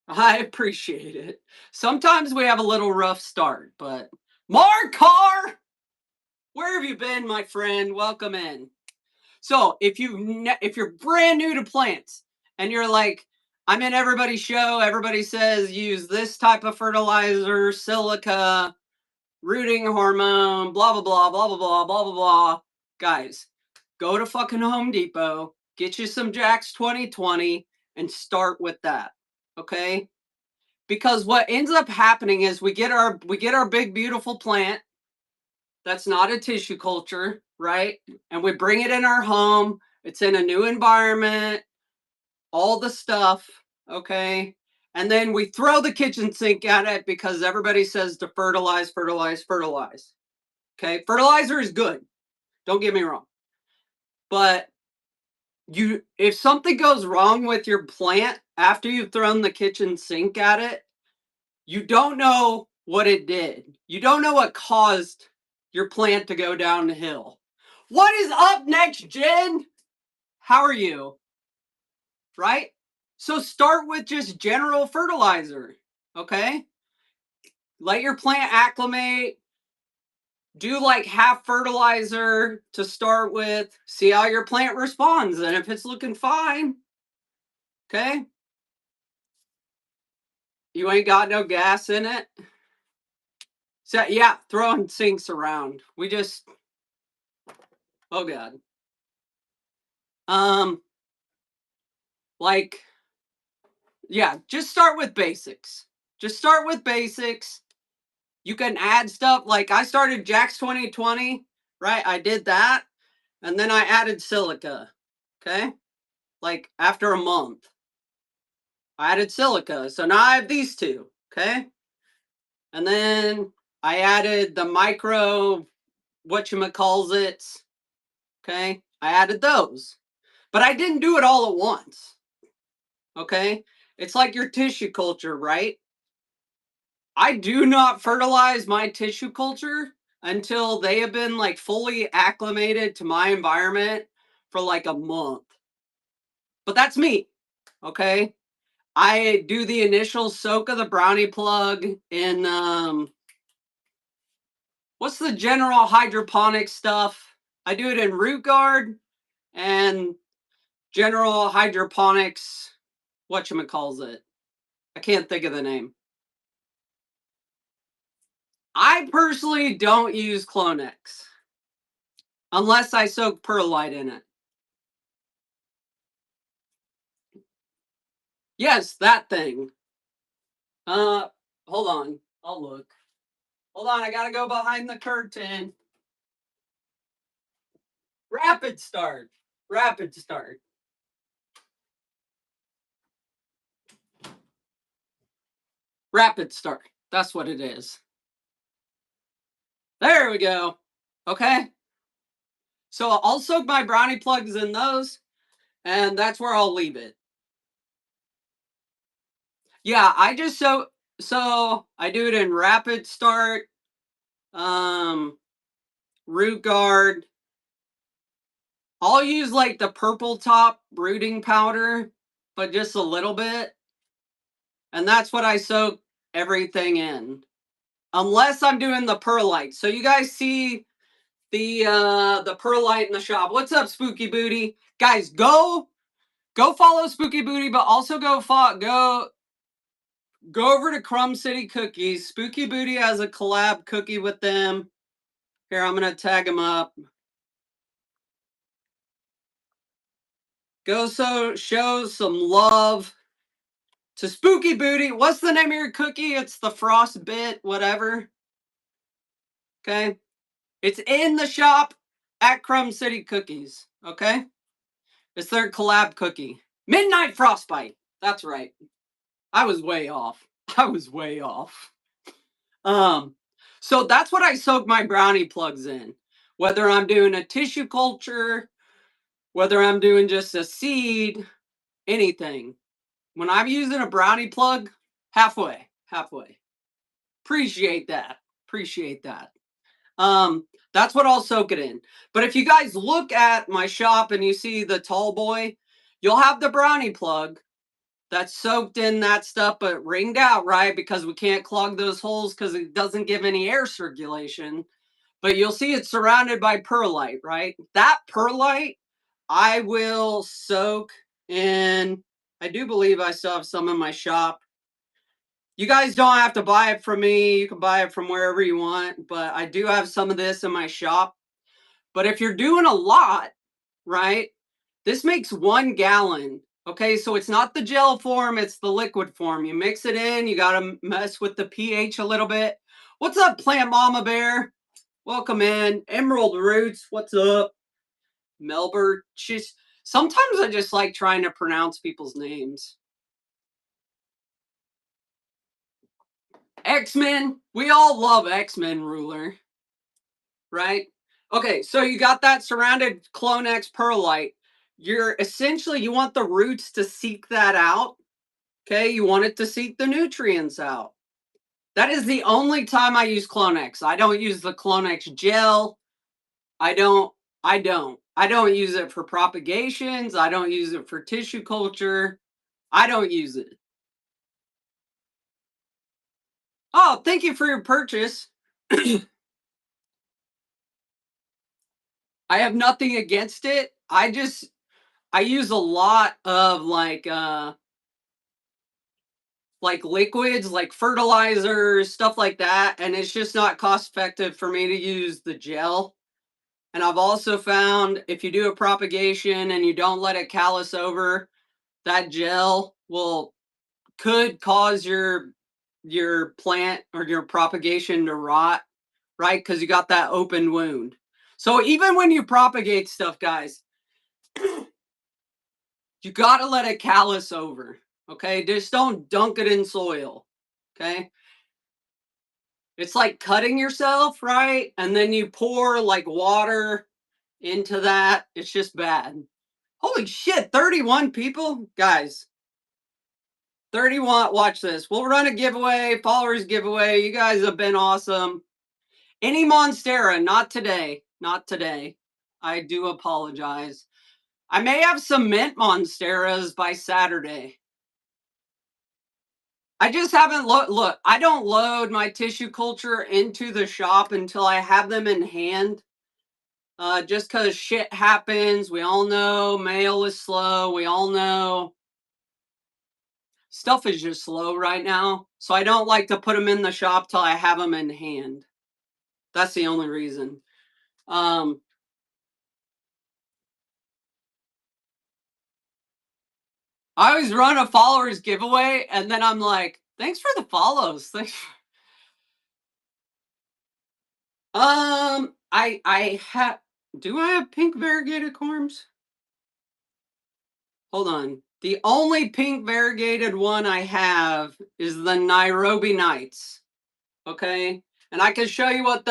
I appreciate it. Sometimes we have a little rough start, but Mark Carr, where have you been, my friend? Welcome in. So, if you're brand new to plants and you're like, I'm in everybody's show, everybody says use this type of fertilizer, silica, rooting hormone, blah blah blah blah blah blah blah blah blah. Guys, go to fucking Home Depot, get you some Jack's 2020 and start with that. Okay? Because what ends up happening is we get our big beautiful plant that's not a tissue culture, right? And we bring it in our home. It's in a new environment, all the stuff, okay? And then we throw the kitchen sink at it because everybody says to fertilize, fertilize, fertilize. Okay? Fertilizer is good. Don't get me wrong. But you if something goes wrong with your plant after you've thrown the kitchen sink at it, you don't know what it did. You don't know what caused your plant to go downhill. What is up next, Jen? How are you? Right? So start with just general fertilizer, okay? Let your plant acclimate. Do like half fertilizer to start with. See how your plant responds. And if it's looking fine, okay? You ain't got no gas in it. So yeah, throwing sinks around. Oh god. Um like yeah, just start with basics. Just start with basics. You can add stuff like I started Jack's 2020, right? I did that and then I added silica. Okay? Like after a month. I added silica. So now I have these two, okay? And then I added the micro whatchamacalls it, okay? I added those. But I didn't do it all at once. Okay? It's like your tissue culture, right? I do not fertilize my tissue culture until they have been like fully acclimated to my environment for like a month. But that's me. Okay? I do the initial soak of the brownie plug in what's the general hydroponic stuff? I do it in root guard and general hydroponics whatchamacalls it. I can't think of the name. I personally don't use Clonex unless I soak perlite in it. Yes, that thing. Uh, hold on. I'll look. Hold on, I gotta go behind the curtain. Rapid start. Rapid start. Rapid start. That's what it is. There we go. Okay. So I'll soak my brownie plugs in those, and that's where I'll leave it. Yeah, I just so I do it in rapid start, um, root guard. I'll use like the purple top rooting powder, but just a little bit. And that's what I soak everything in. Unless I'm doing the perlite. So you guys see the perlite in the shop. What's up, Spooky Booty? Guys, go follow Spooky Booty, but also go over to Crumb City Cookies. Spooky Booty has a collab cookie with them. Here, I'm gonna tag him up. Go show some love to Spooky Booty. What's the name of your cookie? It's the Frostbit, whatever. Okay. It's in the shop at Crumb City Cookies. Okay. It's their collab cookie. Midnight Frostbite. That's right. I was way off. I was way off. So that's what I soak my brownie plugs in. Whether I'm doing a tissue culture, whether I'm doing just a seed, anything. When I'm using a brownie plug, halfway, halfway. Appreciate that. Appreciate that. That's what I'll soak it in. But if you guys look at my shop and you see the tall boy, you'll have the brownie plug that's soaked in that stuff, but ringed out, right? Because we can't clog those holes because it doesn't give any air circulation. But you'll see it's surrounded by perlite, right? That perlite I will soak in. I do believe I still have some in my shop. You guys don't have to buy it from me. You can buy it from wherever you want, but I do have some of this in my shop. But if you're doing a lot, right, this makes 1 gallon. Okay, so it's not the gel form, it's the liquid form. You mix it in, you got to mess with the pH a little bit. What's up, Plant Mama Bear? Welcome in. Emerald Roots, what's up? Melbert. Sometimes I just like trying to pronounce people's names. X-Men. We all love X-Men ruler. Right? Okay, so you got that surrounded Clonex perlite. You're essentially, you want the roots to seek that out. Okay, you want it to seek the nutrients out. That is the only time I use Clonex. I don't use the Clonex gel. I don't use it for propagations. I don't use it for tissue culture. I don't use it. Oh, thank you for your purchase. I have nothing against it. I use a lot of like liquids, like fertilizers, stuff like that, and it's just not cost effective for me to use the gel. And I've also found if you do a propagation and you don't let it callus over, that gel could cause your plant or your propagation to rot, right? Because you got that open wound. So even when you propagate stuff, guys, you got to let it callus over. Okay, just don't dunk it in soil. Okay, it's like cutting yourself, right? And then you pour like water into that. It's just bad. Holy shit, 31 people? Guys, 31. Watch this. We'll run a giveaway, followers giveaway. You guys have been awesome. Any Monstera, not today. Not today. I do apologize. I may have some mint Monsteras by Saturday. I just haven't look, I don't load my tissue culture into the shop until I have them in hand. Just because shit happens. We all know mail is slow. We all know stuff is just slow right now. So I don't like to put them in the shop till I have them in hand. That's the only reason. Um, I always run a followers giveaway and then I'm like, thanks for the follows. Thanks. I have, do I have pink variegated corms? Hold on. The only pink variegated one I have is the Nairobi Nights. Okay? And I can show you what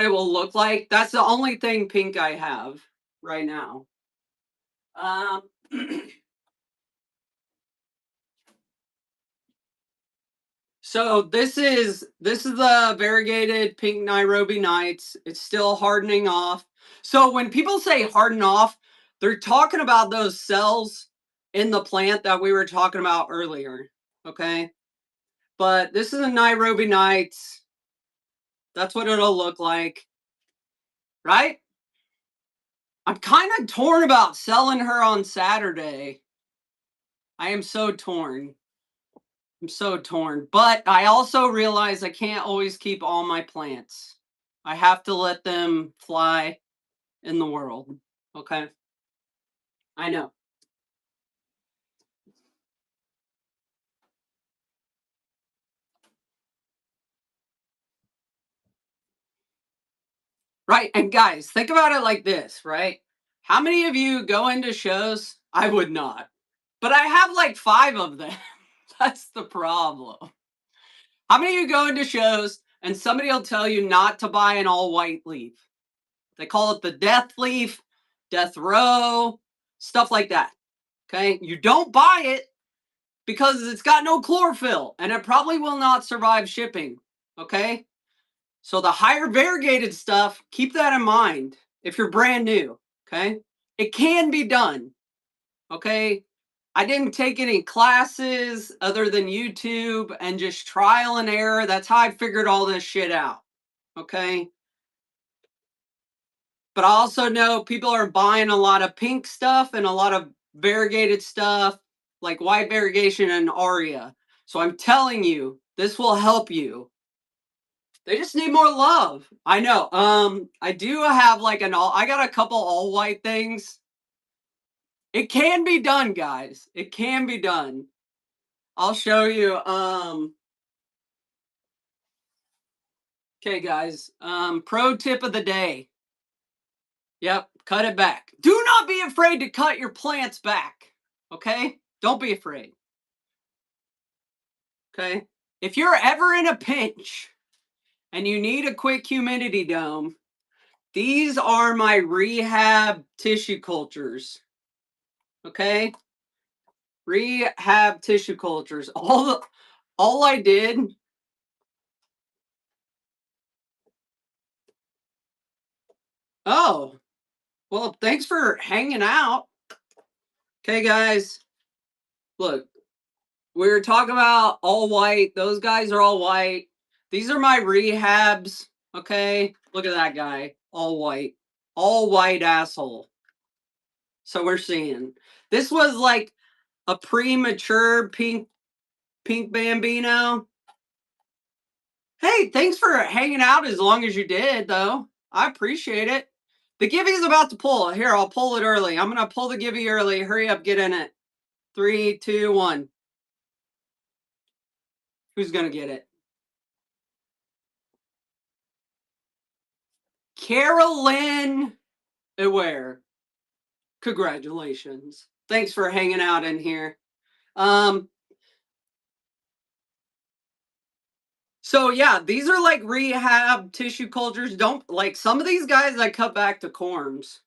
it will look like. That's the only thing pink I have right now. Um So this is the variegated pink Nairobi Nights. It's still hardening off. So when people say harden off, they're talking about those cells in the plant that we were talking about earlier. Okay. But this is a Nairobi Nights. That's what it'll look like. Right? I'm kind of torn about selling her on Saturday. I am so torn. I'm so torn. But I also realize I can't always keep all my plants. I have to let them fly in the world. Okay? I know. Right. And guys, think about it like this, right? How many of you go into shows? I would not. But I have like 5 of them. That's the problem. How many of you go into shows and somebody will tell you not to buy an all white leaf? They call it the death leaf, death row, stuff like that. Okay. You don't buy it because it's got no chlorophyll and it probably will not survive shipping. Okay. So the higher variegated stuff, keep that in mind if you're brand new. Okay. It can be done. Okay. I didn't take any classes other than YouTube and just trial and error. That's how I figured all this shit out. Okay. But I also know people are buying a lot of pink stuff and a lot of variegated stuff like white variegation and aria. So I'm telling you, this will help you. They just need more love. I know. I do have like I got a couple all white things. It can be done, guys. It can be done. I'll show you. Okay, guys. Pro tip of the day. Yep, cut it back. Do not be afraid to cut your plants back. Okay? Don't be afraid. Okay? If you're ever in a pinch and you need a quick humidity dome, these are my rehab tissue cultures. Okay? Rehab tissue cultures. All I did. Oh, well, thanks for hanging out. Okay, guys. Look, we were talking about all white. Those guys are all white. These are my rehabs. Okay. Look at that guy. All white. All white asshole. So we're seeing. This was like a premature pink bambino. Hey, thanks for hanging out as long as you did, though. I appreciate it. The Gibby's about to pull. Here, I'll pull it early. I'm going to pull the Gibby early. Hurry up, get in it. 3, 2, 1. Who's going to get it? Carolyn Aware. Congratulations. Thanks for hanging out in here. So yeah, these are like rehab tissue cultures. Don't like some of these guys I cut back to corms.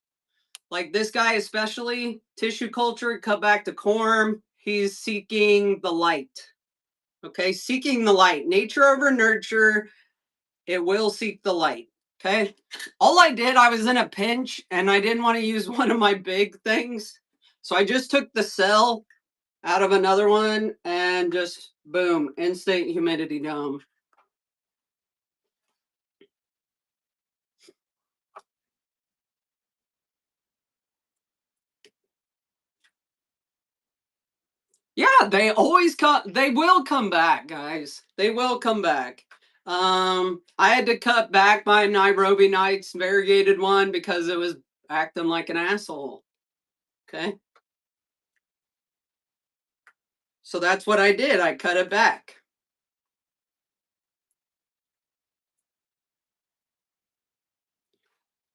Like this guy especially, tissue culture, cut back to corm. He's seeking the light. Okay, seeking the light. Nature over nurture. It will seek the light. Okay. All I did, I was in a pinch and I didn't want to use one of my big things. So I just took the cell out of another one and just boom, instant humidity dome. Yeah, they always come. They will come back, guys. They will come back. I had to cut back my Nairobi Nights variegated one because it was acting like an asshole. Okay. So that's what I did. I cut it back.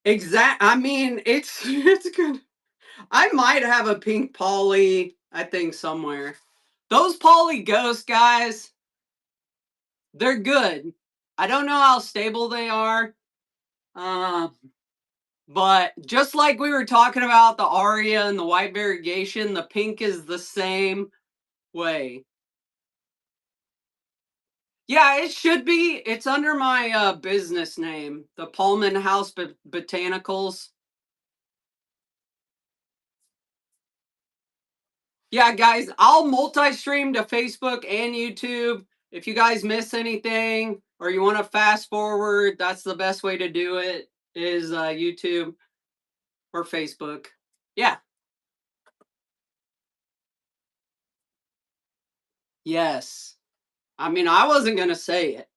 I mean, it's good. I might have a pink poly, I think, somewhere. Those poly ghost guys, they're good. I don't know how stable they are. Uh, but just like we were talking about the aria and the white variegation, the pink is the same way. Yeah, it should be. It's under my business name, the Pullman House Botanicals. Yeah, guys, I'll multi-stream to Facebook and YouTube. If you guys miss anything or you want to fast forward, that's the best way to do it is YouTube or Facebook. Yeah. Yes. I mean, I wasn't going to say it.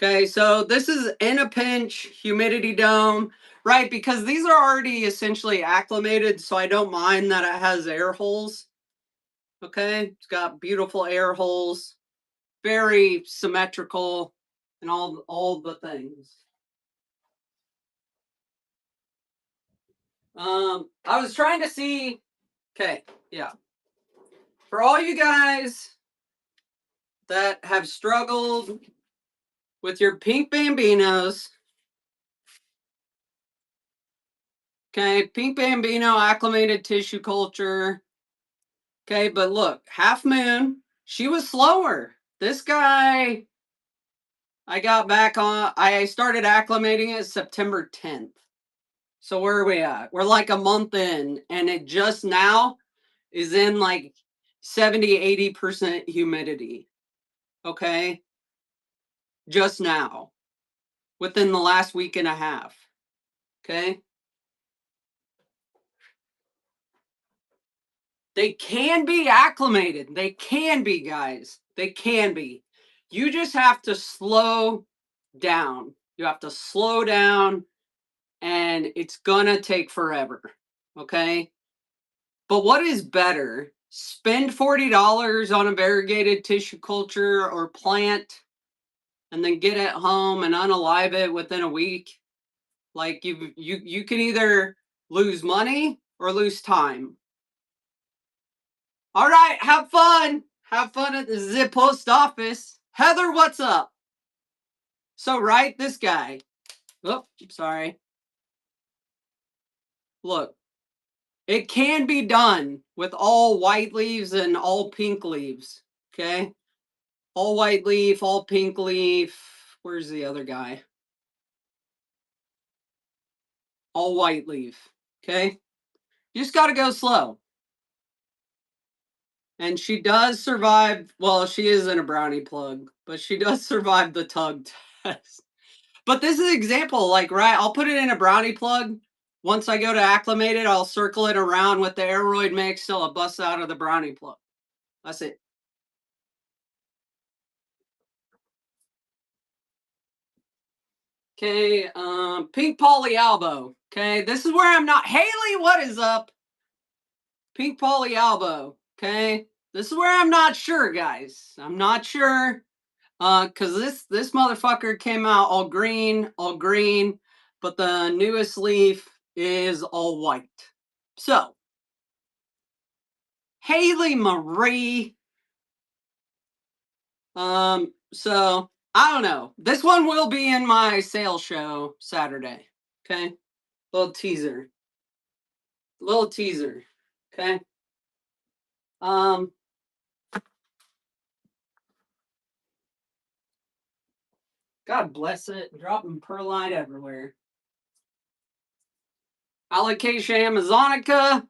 Okay, so this is in a pinch humidity dome, right? Because these are already essentially acclimated, so I don't mind that it has air holes. Okay, it's got beautiful air holes, very symmetrical, and all the things. I was trying to see. Okay, yeah. For all you guys that have struggled with your pink bambinos, okay, pink bambino acclimated tissue culture. Okay, but look, Half Moon, she was slower. This guy, I got back on, I started acclimating it September 10th. So where are we at? We're like a month in, and it just now is in like 70–80% humidity. Okay, just now, within the last week and a half. Okay, they can be acclimated. They can be, guys. They can be. You just have to slow down. You have to slow down, and it's gonna take forever. Okay, but what is better? Spend $40 on a variegated tissue culture or plant, and then get it home and unalive it within a week. Like you can either lose money or lose time. All right, have fun. Have fun at the zip post office. Heather, what's up? So right, this guy. Oh, sorry. Look, it can be done with all white leaves and all pink leaves. Okay, all white leaf, all pink leaf. Where's the other guy? All white leaf. Okay, you just got to go slow. And she does survive. Well, she isn't a brownie plug, but she does survive the tug test. But this is an example, like, right, I'll put it in a brownie plug. Once I go to acclimate it, I'll circle it around with the aeroid mix till it busts out of the brownie plug. That's it. Okay, pink polyalbo. Okay, this is where I'm not. Haley, what is up? Pink polyalbo. Okay, this is where I'm not sure, guys. I'm not sure. Cause this motherfucker came out all green, but the newest leaf is all white. So, Haley Marie. So I don't know. This one will be in my sales show Saturday. Okay, little teaser. Little teaser. Okay. Um. God bless it. Dropping perlite everywhere. Alocasia amazonica.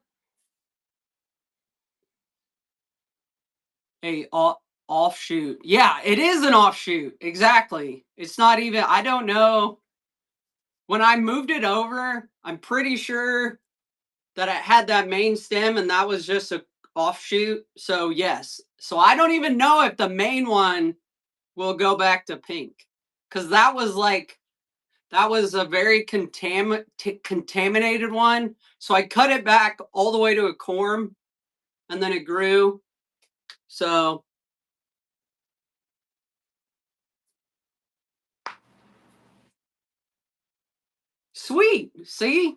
A offshoot. Yeah, it is an offshoot. Exactly. It's not even, I don't know. When I moved it over, I'm pretty sure that it had that main stem and that was just a offshoot. So yes. So I don't even know if the main one will go back to pink. Cause that was a very contaminated one. So I cut it back all the way to a corm and then it grew. So sweet. See?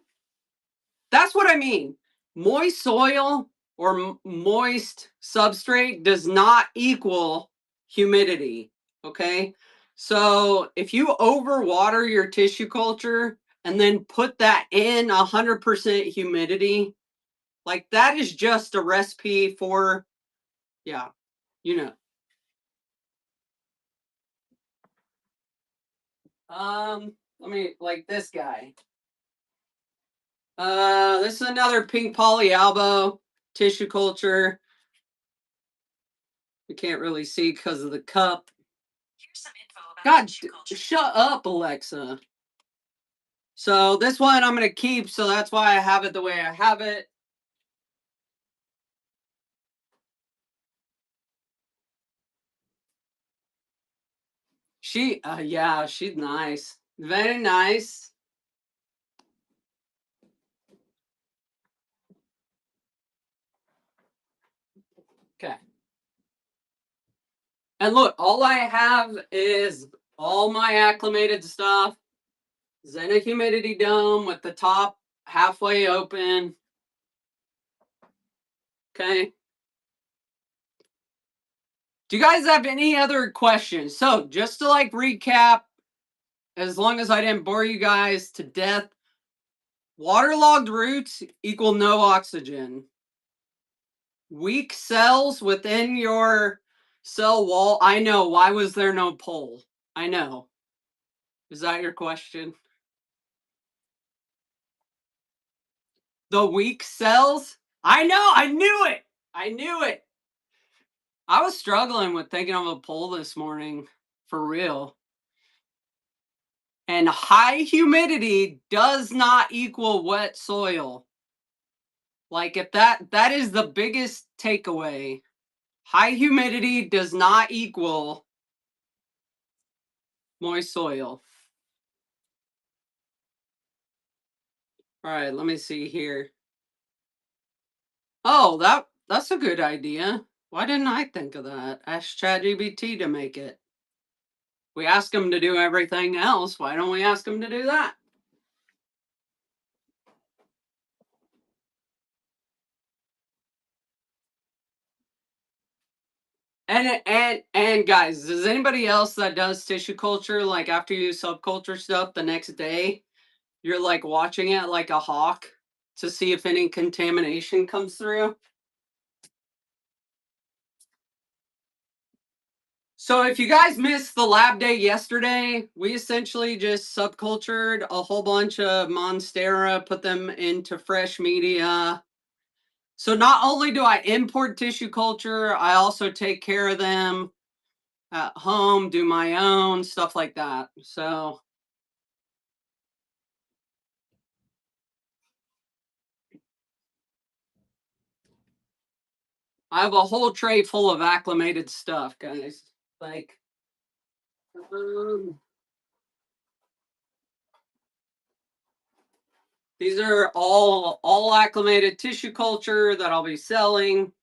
That's what I mean. Moist soil or moist substrate does not equal humidity. Okay. So if you overwater your tissue culture and then put that in 100% humidity, like that is just a recipe for, yeah, you know. Let me, like this guy. This is another pink polyalbo tissue culture. You can't really see because of the cup. Here's some info about God, shut up, Alexa. So this one I'm going to keep, so that's why I have it the way I have it. Yeah, she's nice. Very nice. Okay. And look, all I have is all my acclimated stuff. Zenith humidity dome with the top halfway open. Okay. Do you guys have any other questions? So just to like recap, as long as I didn't bore you guys to death, waterlogged roots equal no oxygen. Weak cells within your cell wall. I know. Why was there no pole? I know. Is that your question? The weak cells? I know. I knew it. I knew it. I was struggling with thinking of a pole this morning. For real. And high humidity does not equal wet soil. Like if that is the biggest takeaway. High humidity does not equal moist soil. All right, let me see here. Oh, that's a good idea. Why didn't I think of that? Ask ChatGPT to make it. We ask him to do everything else. Why don't we ask him to do that? And guys, does anybody else that does tissue culture, like after you do subculture stuff the next day, you're like watching it like a hawk to see if any contamination comes through? So if you guys missed the lab day yesterday, we essentially just subcultured a whole bunch of Monstera, put them into fresh media. So not only do I import tissue culture, I also take care of them at home, do my own, stuff like that. So I have a whole tray full of acclimated stuff, guys. Like, um, these are all acclimated tissue culture that I'll be selling.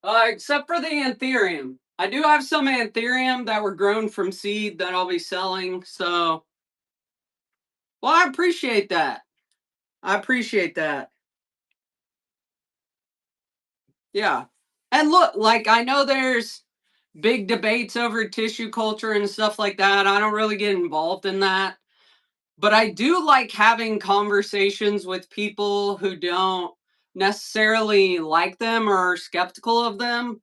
Except for the anthurium. I do have some anthurium that were grown from seed that I'll be selling. So, well, I appreciate that. I appreciate that. Yeah. And look, like I know there's big debates over tissue culture and stuff like that. I don't really get involved in that. But I do like having conversations with people who don't necessarily like them or are skeptical of them.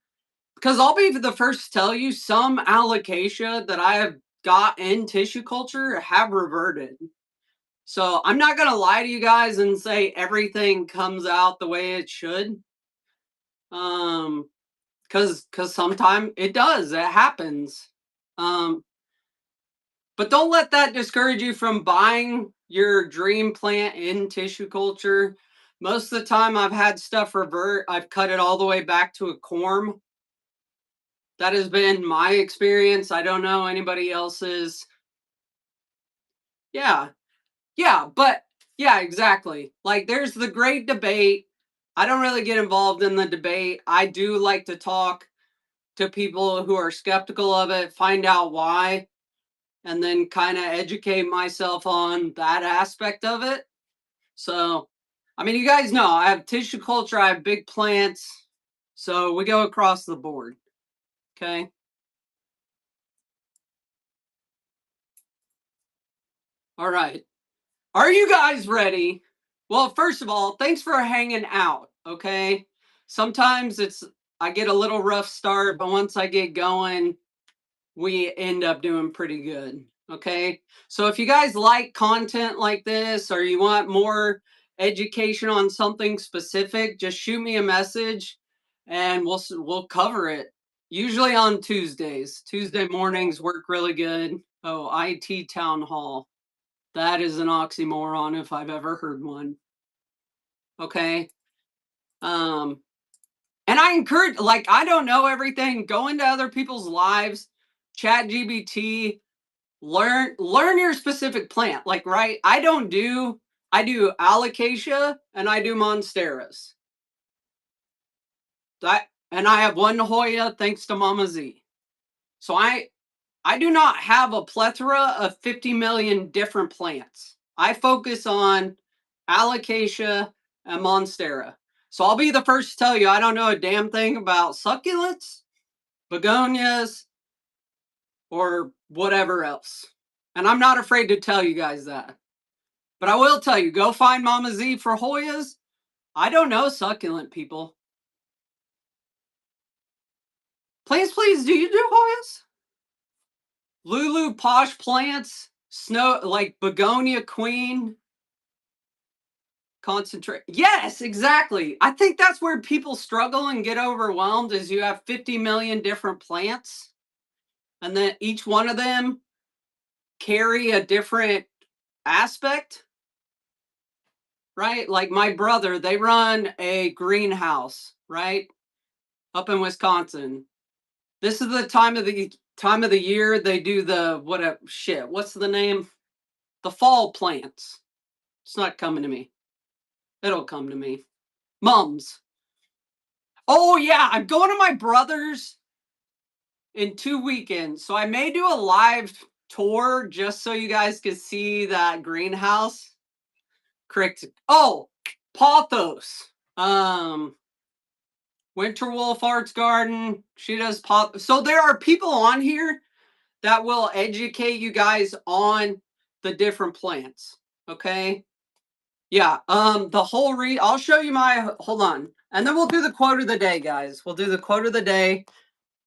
Because I'll be the first to tell you some alocasia that I have got in tissue culture have reverted. So I'm not going to lie to you guys and say everything comes out the way it should. Um, because sometimes it does, it happens. Um, but don't let that discourage you from buying your dream plant in tissue culture. Most of the time I've had stuff revert, I've cut it all the way back to a corm. That has been my experience. I don't know anybody else's. Yeah. Yeah, but yeah, exactly. Like there's the great debate. I don't really get involved in the debate. I do like to talk to people who are skeptical of it, find out why, and then kind of educate myself on that aspect of it. So, I mean, you guys know I have tissue culture, I have big plants. So we go across the board. Okay. All right. Are you guys ready? Well, first of all, thanks for hanging out. Okay. Sometimes I get a little rough start, but once I get going, we end up doing pretty good. Okay. So if you guys like content like this or you want more education on something specific, just shoot me a message and we'll cover it. Usually on Tuesdays. Tuesday mornings work really good. Oh, IT town hall. That is an oxymoron if I've ever heard one. Okay. Um, and I encourage, like, I don't know everything. Go into other people's lives, chat GBT, learn your specific plant. Like, right, I do alocasia and I do monsteras. That and I have one Hoya thanks to Mama Z. So I do not have a plethora of 50 million different plants. I focus on alocasia and monstera. So I'll be the first to tell you I don't know a damn thing about succulents, begonias, or whatever else. And I'm not afraid to tell you guys that. But I will tell you, go find Mama Z for Hoyas. I don't know succulent people. Please, do you do Hoyas? Lulu posh plants, snow like begonia queen, concentrate. Yes, exactly. I think that's where people struggle and get overwhelmed is you have 50 million different plants and then each one of them carry a different aspect, right? Like my brother, they run a greenhouse, right? Up in Wisconsin. This is the time of the year they do the what's the name? The fall plants. It's not coming to me. It'll come to me. Mums. Oh yeah, I'm going to my brother's in 2 weekends. So I may do a live tour just so you guys can see that greenhouse. Correct. Oh, pothos. Winter Wolf Arts Garden. She does pothos. So there are people on here that will educate you guys on the different plants. Okay. Yeah. The whole I'll show you hold on. And then we'll do the quote of the day, guys. We'll do the quote of the day.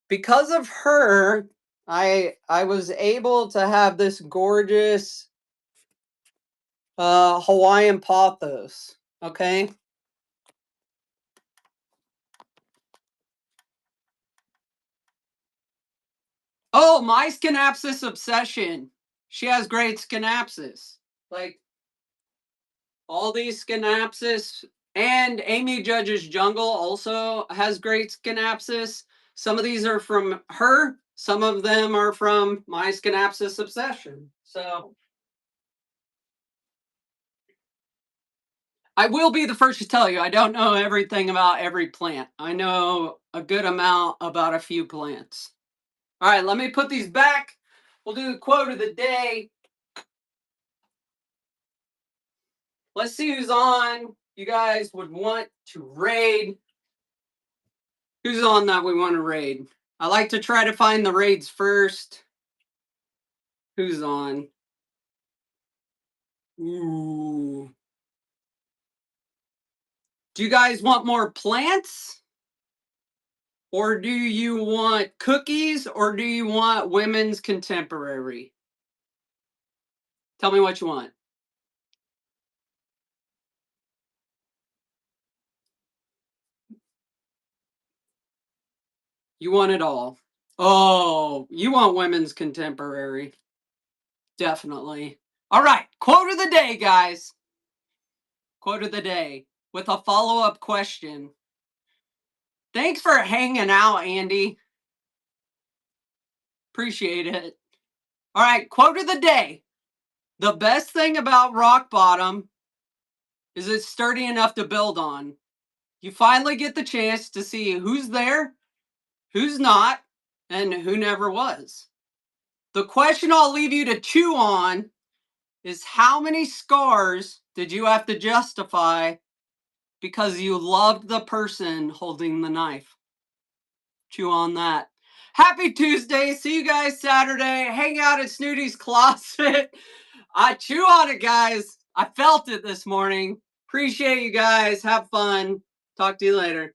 Because of her, I was able to have this gorgeous Hawaiian pothos. Okay. Oh, my Schinapsis obsession. She has great Schinapsis. Like all these Schinapsis, and Amy Judge's Jungle also has great Schinapsis. Some of these are from her. Some of them are from my Schinapsis obsession. So I will be the first to tell you, I don't know everything about every plant. I know a good amount about a few plants. All right, let me put these back. We'll do the quote of the day. Let's see who's on. You guys would want to raid. Who's on that we want to raid? I like to try to find the raids first. Who's on? Ooh. Do you guys want more plants? Or do you want cookies? Or do you want women's contemporary? Tell me what you want. You want it all. Oh, you want women's contemporary. Definitely. All right. Quote of the day, guys. Quote of the day with a follow-up question. Thanks for hanging out, Andy. Appreciate it. All right. Quote of the day. The best thing about rock bottom is it's sturdy enough to build on. You finally get the chance to see who's there, who's not, and who never was. The question I'll leave you to chew on is how many scars did you have to justify because you loved the person holding the knife? Chew on that. Happy Tuesday. See you guys Saturday. Hang out at Snooty's Closet. I chew on it, guys. I felt it this morning. Appreciate you guys. Have fun. Talk to you later.